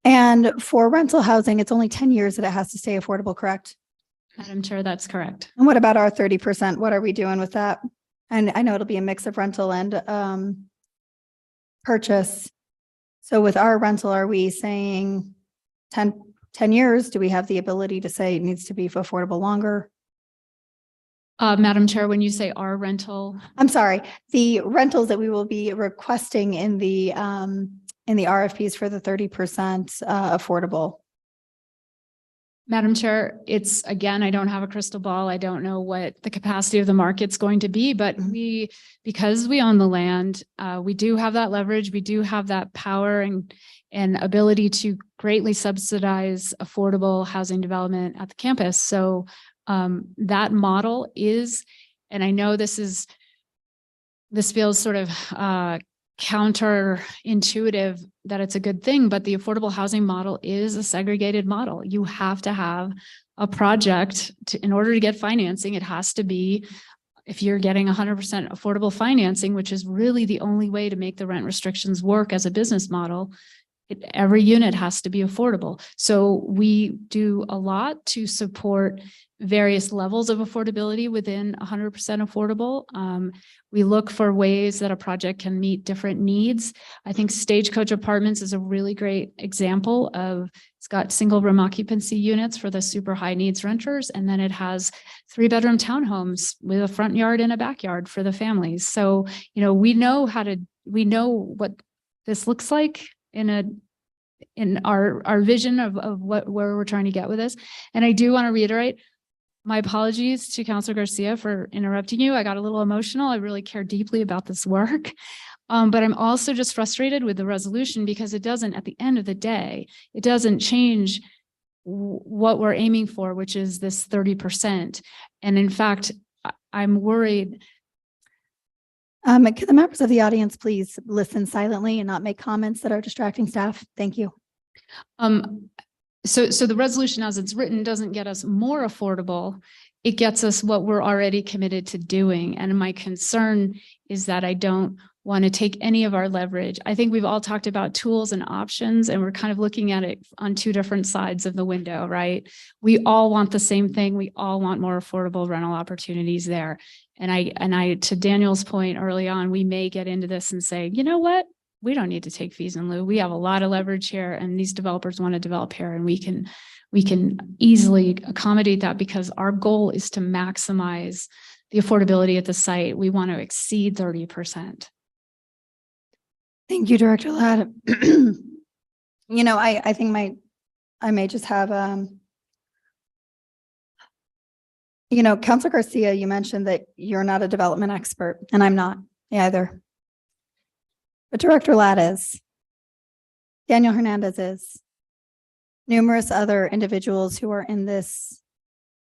And for rental housing, it's only 10 years that it has to stay affordable, correct? Madam Chair, that's correct. And what about our 30%? What are we doing with that? And I know it'll be a mix of rental and purchase. So with our rental, are we saying 10 years? Do we have the ability to say it needs to be affordable longer? Madam Chair, when you say our rental, I'm sorry, the rentals that we will be requesting in the RFPs for the 30% affordable. Madam Chair, it's, again, I don't have a crystal ball. I don't know what the capacity of the market's going to be, but because we own the land, we do have that leverage. We do have that power and ability to greatly subsidize affordable housing development at the campus. So that model is, and I know this feels sort of counterintuitive that it's a good thing, but the affordable housing model is a segregated model. You have to have a project in order to get financing. It has to be, if you're getting 100% affordable financing, which is really the only way to make the rent restrictions work as a business model, every unit has to be affordable. So we do a lot to support various levels of affordability within 100% affordable. We look for ways that a project can meet different needs. I think Stagecoach Apartments is a really great example of, it's got single room occupancy units for the super high needs renters. And then it has 3-bedroom townhomes with a front yard and a backyard for the families. So, we know what this looks like in our vision of where we're trying to get with this. And I do want to reiterate, my apologies to Councilor Garcia for interrupting you. I got a little emotional. I really care deeply about this work. But I'm also just frustrated with the resolution because it doesn't, at the end of the day, it doesn't change what we're aiming for, which is this 30%. And in fact, I'm worried. Can the members of the audience please listen silently and not make comments that are distracting staff? Thank you. So the resolution as it's written doesn't get us more affordable. It gets us what we're already committed to doing. And my concern is that I don't want to take any of our leverage. I think we've all talked about tools and options, and we're kind of looking at it on two different sides of the window, right? We all want the same thing. We all want more affordable rental opportunities there. And I, to Daniel's point early on, we may get into this and say, you know what? We don't need to take fees in lieu. We have a lot of leverage here, and these developers want to develop here, and we can easily accommodate that because our goal is to maximize the affordability at the site. We want to exceed 30%. Thank you, Director Ladd. I think I may just have, Councilor Garcia, you mentioned that you're not a development expert, and I'm not either. But Director Ladd is. Daniel Hernandez is. Numerous other individuals who are in this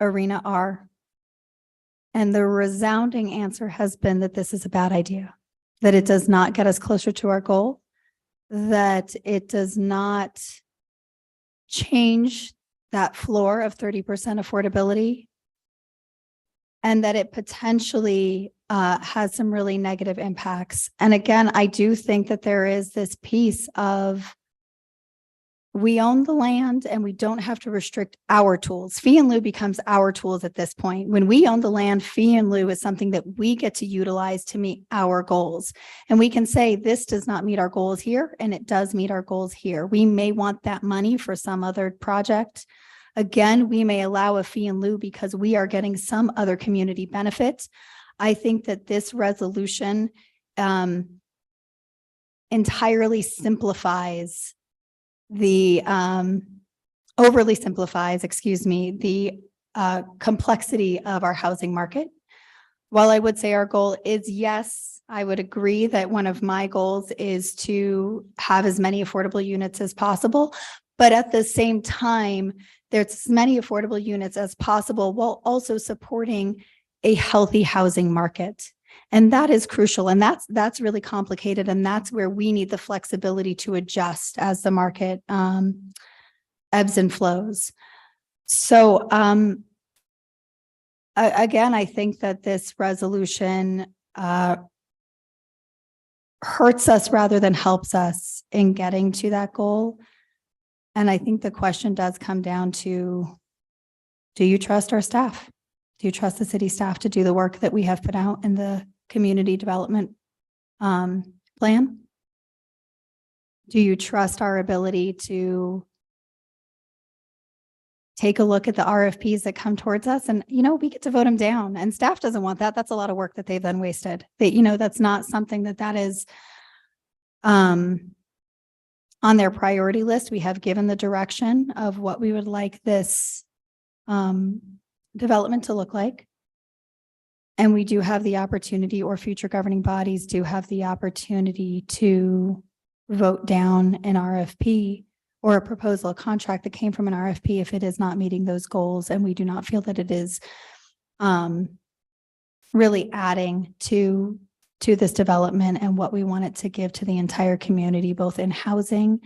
arena are. And the resounding answer has been that this is a bad idea, that it does not get us closer to our goal, that it does not change that floor of 30% affordability, and that it potentially has some really negative impacts. And again, I do think that there is this piece of we own the land and we don't have to restrict our tools. Fee in lieu becomes our tools at this point. When we own the land, fee in lieu is something that we get to utilize to meet our goals. And we can say this does not meet our goals here, and it does meet our goals here. We may want that money for some other project. Again, we may allow a fee in lieu because we are getting some other community benefit. I think that this resolution entirely simplifies overly simplifies, the complexity of our housing market. While I would say our goal is, yes, I would agree that one of my goals is to have as many affordable units as possible, but at the same time, there's as many affordable units as possible while also supporting a healthy housing market. And that is crucial. And that's really complicated. And that's where we need the flexibility to adjust as the market ebbs and flows. So again, I think that this resolution hurts us rather than helps us in getting to that goal. And I think the question does come down to, do you trust our staff? Do you trust the city staff to do the work that we have put out in the community development plan? Do you trust our ability to take a look at the RFPs that come towards us? And, we get to vote them down, and staff doesn't want that. That's a lot of work that they've then wasted. That's not something that is on their priority list. We have given the direction of what we would like this development to look like. And we do have the opportunity, or future governing bodies do have the opportunity, to vote down an RFP or a proposal, a contract that came from an RFP if it is not meeting those goals. And we do not feel that it is really adding to this development and what we want it to give to the entire community, both in housing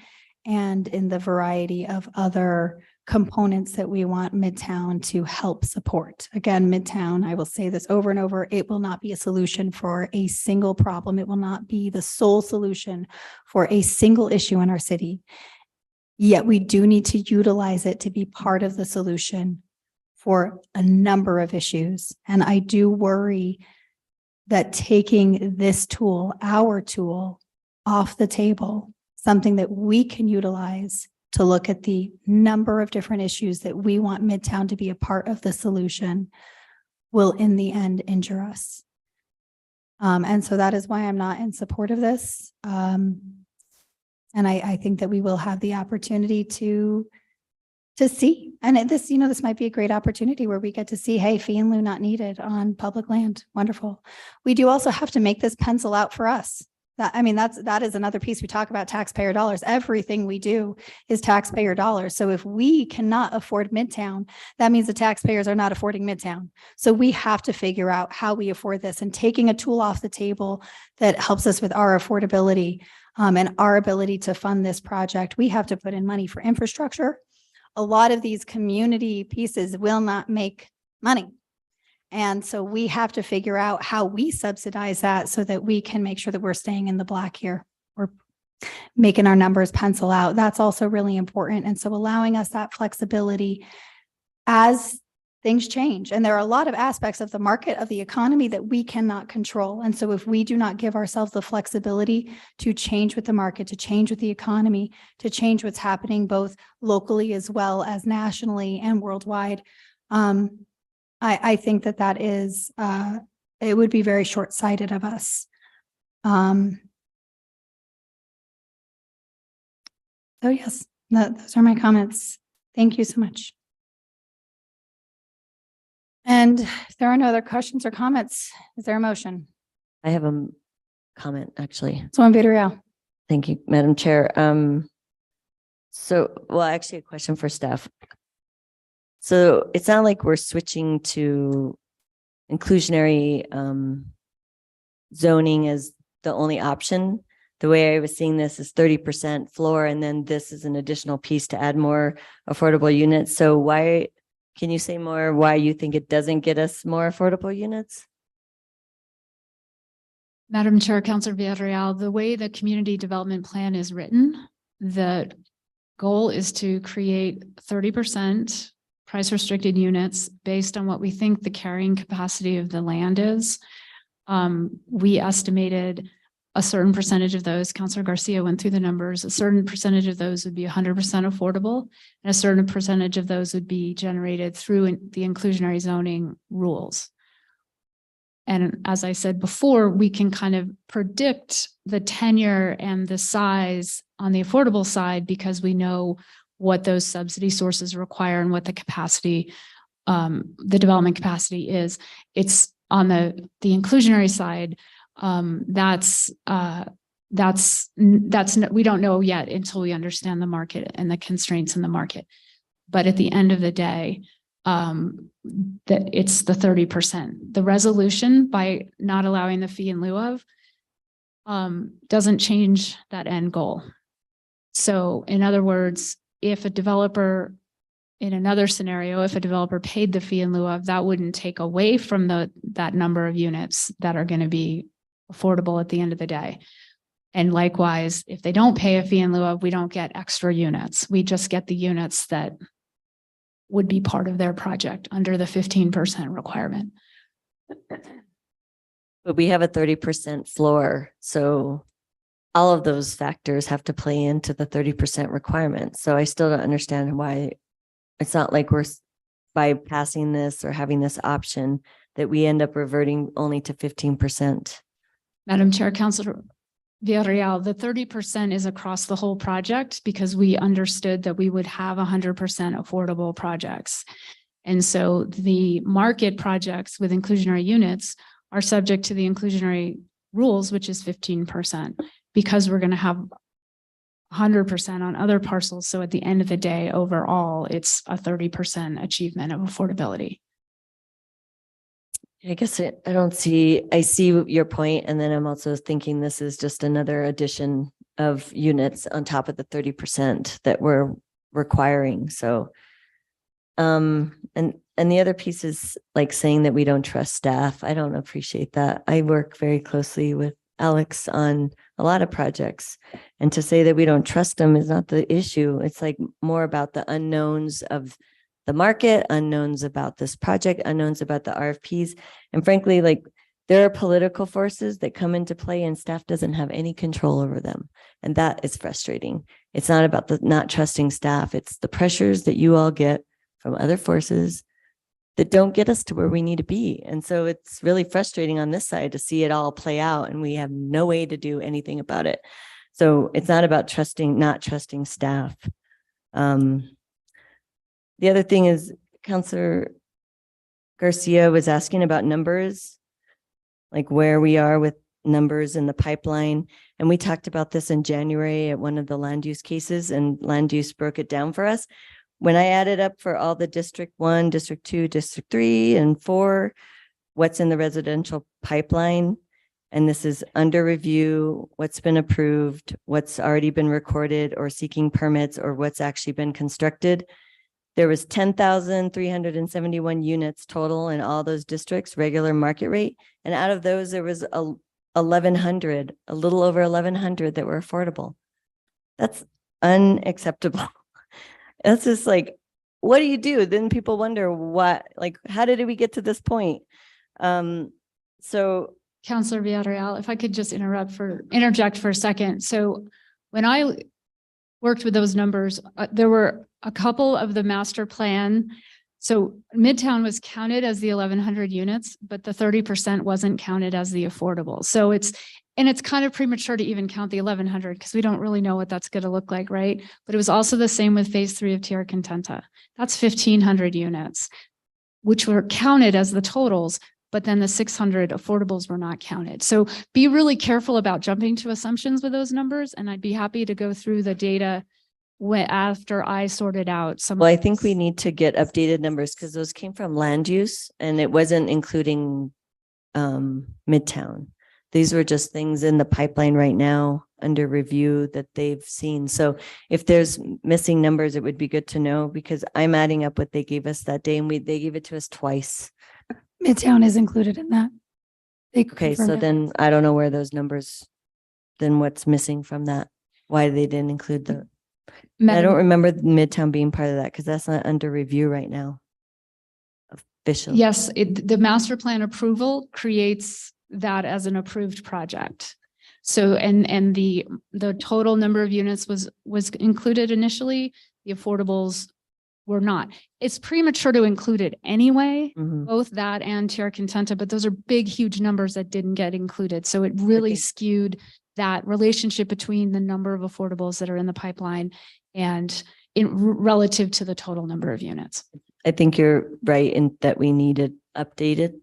and in the variety of other components that we want Midtown to help support. Again, Midtown, I will say this over and over, it will not be a solution for a single problem. It will not be the sole solution for a single issue in our city. Yet we do need to utilize it to be part of the solution for a number of issues. And I do worry that taking this tool, our tool, off the table, something that we can utilize to look at the number of different issues that we want Midtown to be a part of the solution, will in the end injure us. And so that is why I'm not in support of this. And I think that we will have the opportunity to see, and this might be a great opportunity where we get to see, hey, fee in lieu not needed on public land. Wonderful. We do also have to make this pencil out for us. That is another piece. We talk about taxpayer dollars. Everything we do is taxpayer dollars. So if we cannot afford Midtown, that means the taxpayers are not affording Midtown. So we have to figure out how we afford this, and taking a tool off the table that helps us with our affordability and our ability to fund this project. We have to put in money for infrastructure. A lot of these community pieces will not make money. And so we have to figure out how we subsidize that so that we can make sure that we're staying in the black here. We're making our numbers pencil out. That's also really important. And so allowing us that flexibility as things change. And there are a lot of aspects of the market, of the economy, that we cannot control. And so if we do not give ourselves the flexibility to change with the market, to change with the economy, to change what's happening both locally as well as nationally and worldwide, I think that is, it would be very short-sighted of us. So yes, those are my comments. Thank you so much. And if there are no other questions or comments, is there a motion? I have a comment, actually. So on Villarreal. Thank you, Madam Chair. Actually a question for staff. So it's not like we're switching to inclusionary zoning as the only option. The way I was seeing this is 30% floor, and then this is an additional piece to add more affordable units. So why, can you say more why you think it doesn't get us more affordable units? Madam Chair, Councilor Villarreal, the way the community development plan is written, the goal is to create 30% price restricted units based on what we think the carrying capacity of the land is. We estimated a certain percentage of those, Councilor Garcia went through the numbers, a certain percentage of those would be 100% affordable, and a certain percentage of those would be generated through the inclusionary zoning rules. And as I said before, we can kind of predict the tenure and the size on the affordable side because we know what those subsidy sources require and what the capacity, the development capacity is. It's on the inclusionary side, we don't know yet until we understand the market and the constraints in the market. But at the end of the day, that it's the 30%. The resolution by not allowing the fee in lieu of doesn't change that end goal. So in other words, if a developer, in another scenario, if a developer paid the fee in lieu of, that wouldn't take away from that number of units that are going to be affordable at the end of the day. And likewise, if they don't pay a fee in lieu of, we don't get extra units. We just get the units that would be part of their project under the 15% requirement. But we have a 30% floor. So all of those factors have to play into the 30% requirement. So I still don't understand why it's not like by passing this or having this option that we end up reverting only to 15%. Madam Chair, Councilor Villarreal, the 30% is across the whole project because we understood that we would have 100% affordable projects. And so the market projects with inclusionary units are subject to the inclusionary rules, which is 15%, because we're going to have 100% on other parcels. So at the end of the day, overall, it's a 30% achievement of affordability. I guess I see your point, and then I'm also thinking this is just another addition of units on top of the 30% that we're requiring. So, and the other piece is like saying that we don't trust staff. I don't appreciate that. I work very closely with Alex on a lot of projects, and to say that we don't trust them is not the issue. It's like more about the unknowns of the market, unknowns about this project, unknowns about the RFPs. And frankly, like there are political forces that come into play and staff doesn't have any control over them. And that is frustrating. It's not about the not trusting staff. It's the pressures that you all get from other forces that don't get us to where we need to be. And so it's really frustrating on this side to see it all play out and we have no way to do anything about it. So it's not about not trusting staff. The other thing is Councilor Garcia was asking about numbers, like where we are with numbers in the pipeline. And we talked about this in January at one of the land use cases, and land use broke it down for us. When I added up for all the District 1, District 2, District 3, and 4, what's in the residential pipeline, and this is under review, what's been approved, what's already been recorded or seeking permits, or what's actually been constructed, there was 10,371 units total in all those districts, regular market rate. And out of those, there was 1,100, a little over 1,100 that were affordable. That's unacceptable. That's just like, what do you do? Then people wonder how did we get to this point? So Councilor Villarreal, if I could just interject for a second. So when I worked with those numbers, there were a couple of the master plan. So Midtown was counted as the 1,100 units, but the 30% wasn't counted as the affordable. So it's kind of premature to even count the 1,100 because we don't really know what that's going to look like, right? But it was also the same with phase 3 of Tierra Contenta. That's 1,500 units, which were counted as the totals, but then the 600 affordables were not counted. So be really careful about jumping to assumptions with those numbers. And I'd be happy to go through the data after I sorted out some. Well, I think we need to get updated numbers because those came from land use and it wasn't including Midtown. These were just things in the pipeline right now under review that they've seen. So if there's missing numbers, it would be good to know because I'm adding up what they gave us that day and they gave it to us twice. Midtown is included in that. Okay, so then I don't know where those numbers, then what's missing from that? Why they didn't include the, I don't remember Midtown being part of that because that's not under review right now. Officially. Yes, the master plan approval creates that as an approved project. So, and the total number of units was included initially, the affordables were not. It's premature to include it anyway, both that and Tierra Contenta, but those are big, huge numbers that didn't get included. So it really skewed that relationship between the number of affordables that are in the pipeline and relative to the total number of units. I think you're right in that we needed updated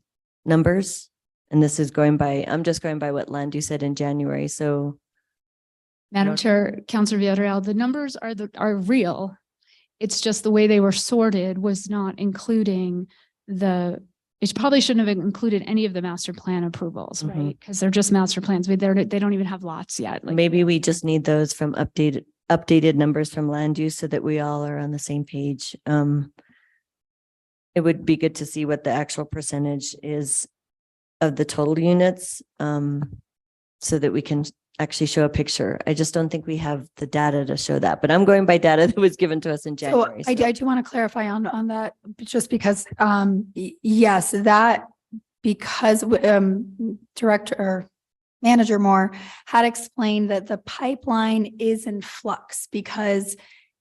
numbers. And this is I'm just going by what land use said in January. So Madam Chair, Councilor Villarreal, the numbers are real. It's just the way they were sorted was not including it probably shouldn't have included any of the master plan approvals, right? Because they're just master plans. They don't even have lots yet. Maybe we just need those from updated numbers from land use so that we all are on the same page. It would be good to see what the actual percentage is of the total units so that we can actually show a picture. I just don't think we have the data to show that, but I'm going by data that was given to us in January. So I do want to clarify on that just because, yes, that because Manager Moore had explained that the pipeline is in flux because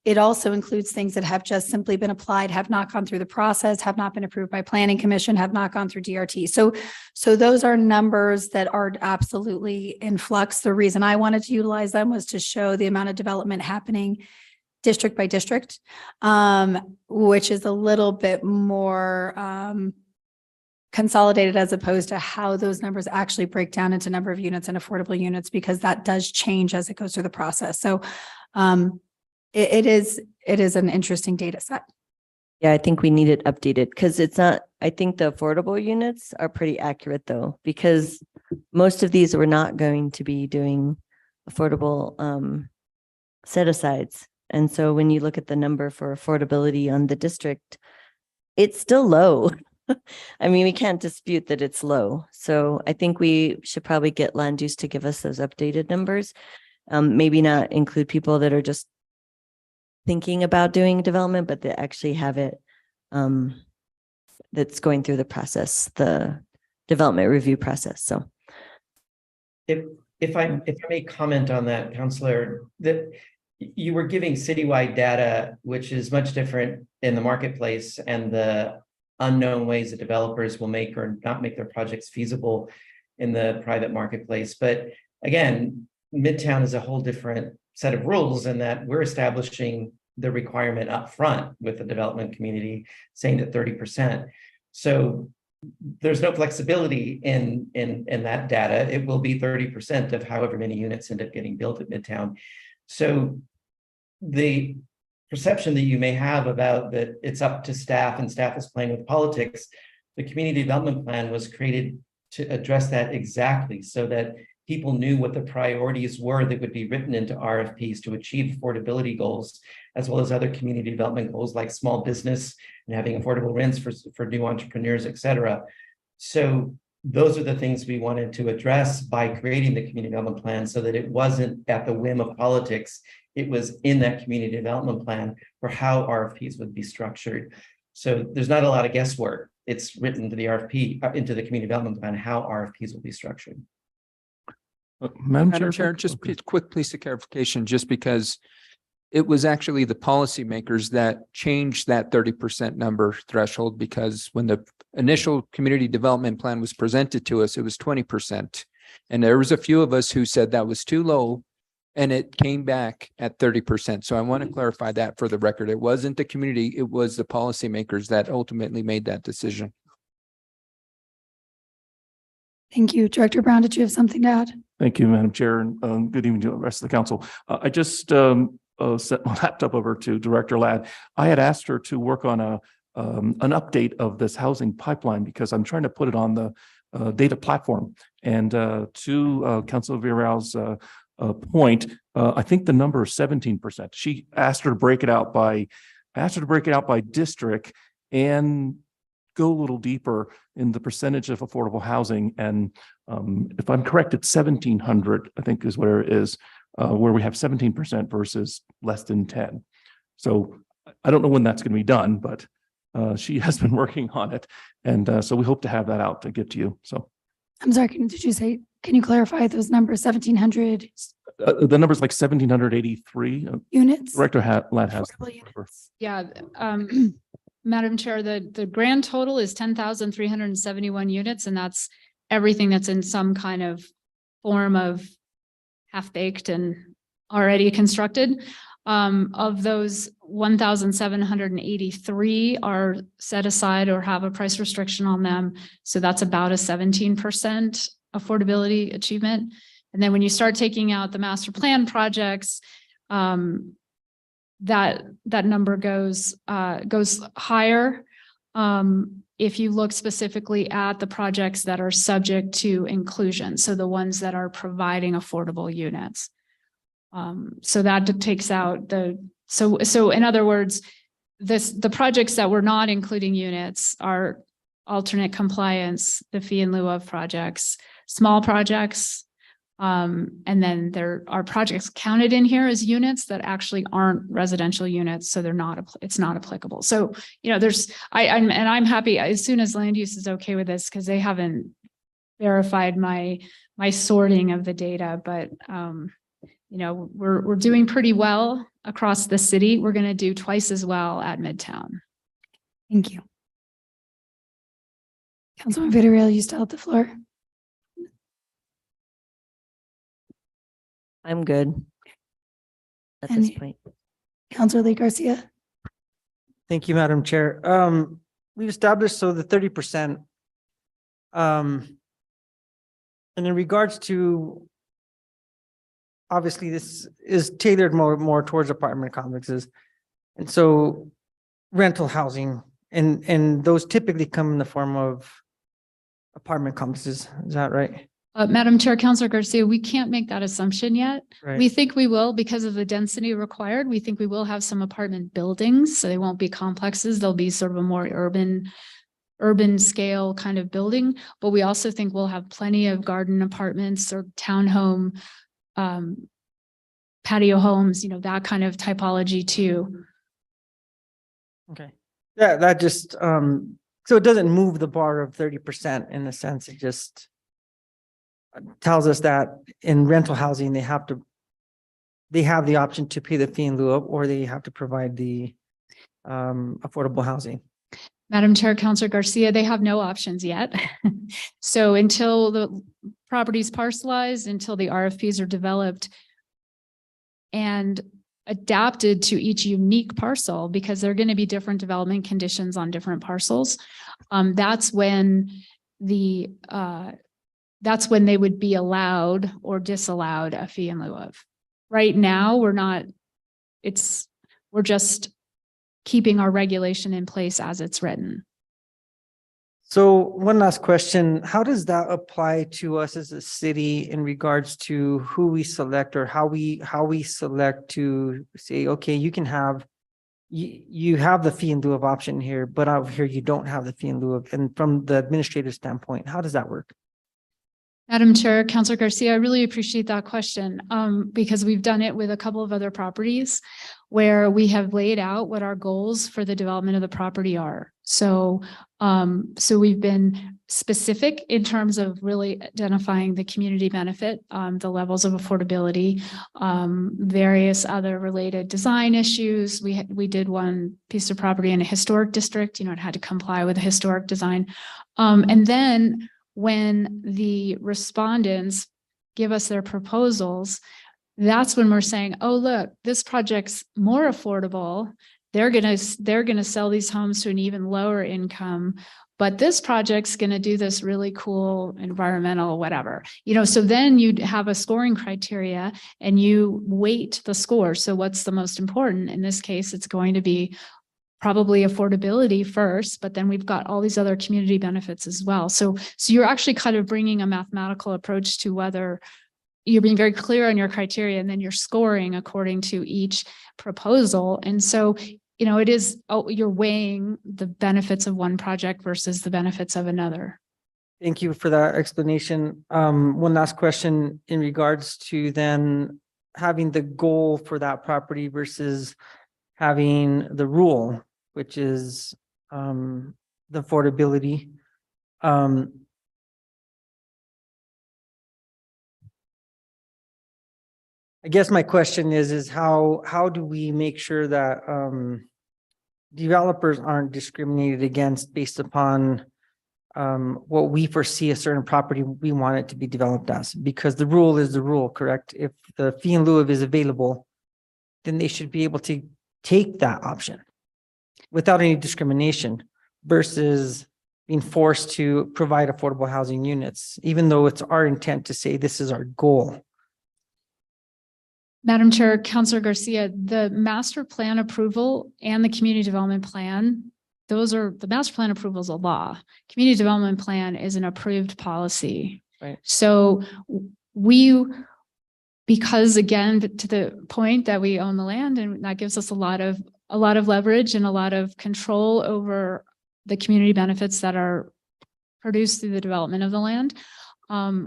it also includes things that have just simply been applied, have not gone through the process, have not been approved by Planning Commission, have not gone through DRT. So those are numbers that are absolutely in flux. The reason I wanted to utilize them was to show the amount of development happening district by district, which is a little bit more consolidated as opposed to how those numbers actually break down into number of units and affordable units, because that does change as it goes through the process. So it is an interesting data set. Yeah, I think we need it updated because it's not, I think the affordable units are pretty accurate though, because most of these were not going to be doing affordable set asides. And so when you look at the number for affordability on the district, it's still low. I mean, we can't dispute that it's low. So I think we should probably get land use to give us those updated numbers. Maybe not include people that are just thinking about doing development, but they actually have it that's going through the process, the development review process. So If I may comment on that, Counselor, that you were giving citywide data, which is much different in the marketplace and the unknown ways that developers will make or not make their projects feasible in the private marketplace. But again, Midtown is a whole different set of rules in that we're establishing the requirement up front with the development community, saying that 30%. So there's no flexibility in that data. It will be 30% of however many units end up getting built at Midtown. So the perception that you may have about that it's up to staff and staff is playing with politics, the community development plan was created to address that exactly so that people knew what the priorities were that would be written into RFPs to achieve affordability goals, as well as other community development goals like small business and having affordable rents for new entrepreneurs, et cetera. So those are the things we wanted to address by creating the community development plan so that it wasn't at the whim of politics. It was in that community development plan for how RFPs would be structured. So there's not a lot of guesswork. It's written to the RFP, into the community development plan, how RFPs will be structured. Madam Chair, just okay. a quick piece of clarification, just because it was actually the policymakers that changed that 30% number threshold, because when the initial community development plan was presented to us, it was 20%. And there was a few of us who said that was too low, and it came back at 30%. So I want to clarify that for the record. It wasn't the community, it was the policymakers that ultimately made that decision. Thank you. Director Brown, did you have something to add? Thank you, Madam Chair, and good evening to the rest of the council. I just sent my laptop over to Director Ladd. I had asked her to work on an update of this housing pipeline because I'm trying to put it on the data platform. And to Councilor Villarreal's point, I think the number is 17%. She asked her to break it out by, district and go a little deeper in the percentage of affordable housing. And if I'm correct, it's 1,700, I think is where it is, where we have 17% versus less than 10. So I don't know when that's going to be done, but she has been working on it. And so we hope to have that out to get to you. So I'm sorry, can you clarify those numbers? 1,700 the number is like 1,783. units? Director Ladd has. Affordable units. Yeah, Madam Chair, the grand total is 10,371 units, and that's everything that's in some kind of form of half-baked and already constructed. Of those, 1,783 are set aside or have a price restriction on them. So that's about a 17% affordability achievement. And then when you start taking out the master plan projects, that number goes higher. If you look specifically at the projects that are subject to inclusion, so the ones that are providing affordable units. So that takes out so in other words, the projects that we're not including units are alternate compliance, the fee in lieu of projects, small projects. And then there are projects counted in here as units that actually aren't residential units. So it's not applicable. So, I'm happy as soon as land use is okay with this, because they haven't verified my my sorting of the data, but, you know, we're doing pretty well across the city. We're going to do twice as well at Midtown. Thank you. Councilman Vitarella, you still have the floor. I'm good at And this point. Councilor Lee Garcia. Thank you, Madam Chair. We've established so the 30%. And in regards to, obviously, this is tailored more towards apartment complexes. And so rental housing, and those typically come in the form of apartment complexes. Is that right? Madam Chair, Councilor Garcia, we can't make that assumption yet. Right. We think we will because of the density required. We think we will have some apartment buildings, so they won't be complexes. They'll be sort of a more urban scale kind of building, but we also think we'll have plenty of garden apartments or townhome, patio homes, you know, that kind of typology too. Okay. Yeah, that just, so it doesn't move the bar of 30% in a sense. It just tells us that in rental housing, they have the option to pay the fee in lieu of, or they have to provide the affordable housing. Madam Chair, Councilor Garcia, they have no options yet. So until the property's parcelized, until the RFPs are developed and adapted to each unique parcel, because there are going to be different development conditions on different parcels, that's when they would be allowed or disallowed a fee in lieu of. Right now, we're just keeping our regulation in place as it's written. So one last question, how does that apply to us as a city in regards to who we select or how we select to say, okay, you can have, you have the fee in lieu of option here, but out here you don't have the fee in lieu of, and from the administrative standpoint, how does that work? Madam Chair, Councilor Garcia, I really appreciate that question because we've done it with a couple of other properties where we have laid out what our goals for the development of the property are. So we've been specific in terms of really identifying the community benefit, the levels of affordability, various other related design issues. We did one piece of property in a historic district, you know, it had to comply with a historic design. And then when the respondents give us their proposals, that's when we're saying, oh, look, this project's more affordable. They're gonna sell these homes to an even lower income, but this project's gonna do this really cool environmental whatever. You know, so then you'd have a scoring criteria and you weight the score. So what's the most important? In this case, it's going to be probably affordability first, but then we've got all these other community benefits as well. So you're actually kind of bringing a mathematical approach to whether you're being very clear on your criteria and then you're scoring according to each proposal. And so, you know, it is, you're weighing the benefits of one project versus the benefits of another. Thank you for that explanation. One last question in regards to then having the goal for that property versus having the rule, which is the affordability. I guess my question is how do we make sure that developers aren't discriminated against based upon what we foresee a certain property we want it to be developed as? Because the rule is the rule, correct? If the fee in lieu of is available, then they should be able to take that option without any discrimination versus being forced to provide affordable housing units, even though it's our intent to say this is our goal. Madam Chair, Councilor Garcia, the master plan approval and the community development plan, the master plan approval is a law. Community development plan is an approved policy. Right. So because again, to the point that we own the land and that gives us a lot of leverage and a lot of control over the community benefits that are produced through the development of the land.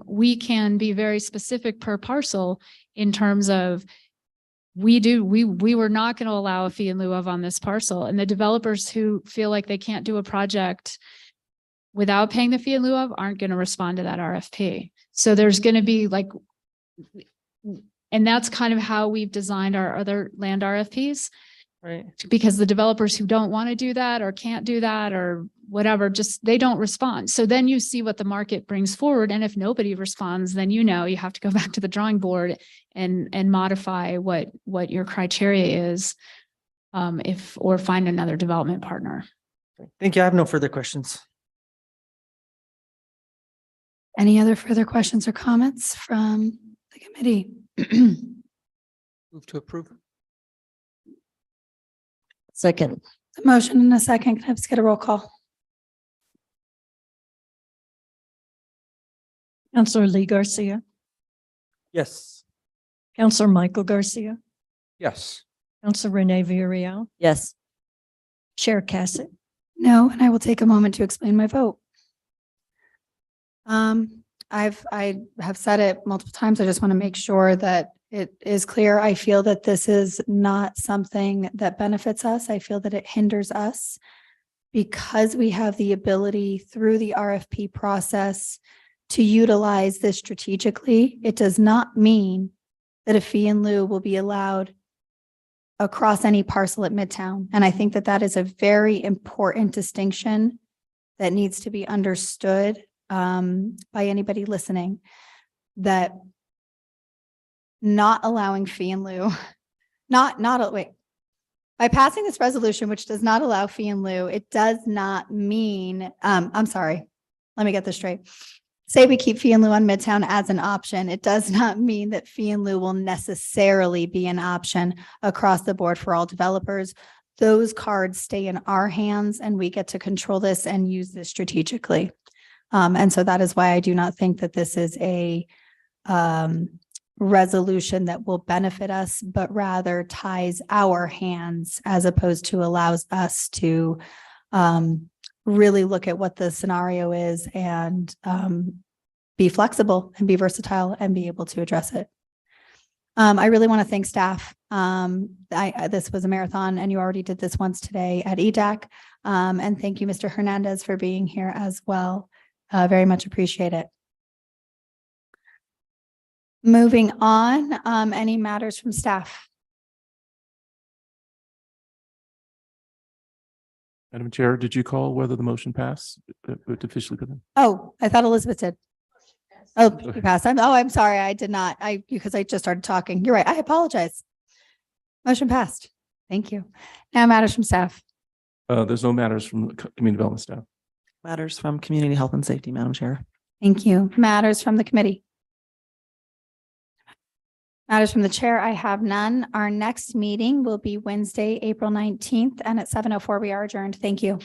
We can be very specific per parcel in terms of we were not going to allow a fee in lieu of on this parcel, and the developers who feel like they can't do a project without paying the fee in lieu of aren't going to respond to that RFP. So there's going to be like, and that's kind of how we've designed our other land RFPs. Right. Because the developers who don't want to do that or can't do that or whatever, just they don't respond. So then you see what the market brings forward. And if nobody responds, then you have to go back to the drawing board and modify what your criteria is, or find another development partner. Thank you. I have no further questions. Any other further questions or comments from the committee? Move to approve. Second, The motion and a second. Can I just get a roll call? Counselor Lee Garcia, Yes. Counselor Michael Garcia, Yes. Counselor Renee Villarreal, yes. Chair Cassett. No, and I will take a moment to explain my vote. I have said it multiple times. I just want to make sure that it is clear. I feel that this is not something that benefits us. I feel that it hinders us because we have the ability through the RFP process to utilize this strategically. It does not mean that a fee in lieu will be allowed across any parcel at Midtown. And I think that that is a very important distinction that needs to be understood by anybody listening, that not allowing fee in lieu, by passing this resolution, which does not allow fee in lieu, it does not mean, I'm sorry, let me get this straight. Say we keep fee in lieu on Midtown as an option. It does not mean that fee in lieu will necessarily be an option across the board for all developers. Those cards stay in our hands and we get to control this and use this strategically. And so that is why I do not think that this is a resolution that will benefit us, but rather ties our hands as opposed to allows us to really look at what the scenario is and be flexible and be versatile and be able to address it. I really want to thank staff. This was a marathon and you already did this once today at EDAC. And thank you, Mr. Hernandez, for being here as well. Very much appreciate it. Moving on, any matters from staff? Madam Chair, did you call whether the motion passed? It officially put in? Oh, I thought Elizabeth did. Oh, you passed. I'm sorry. I did not. Because I just started talking. You're right. I apologize. Motion passed. Thank you. Now matters from staff. There's no matters from community development staff. Matters from Community Health and Safety, Madam Chair. Thank you. Matters from the committee. Matters from the chair. I have none. Our next meeting will be Wednesday, April 19th, and at 7:04 we are adjourned. Thank you.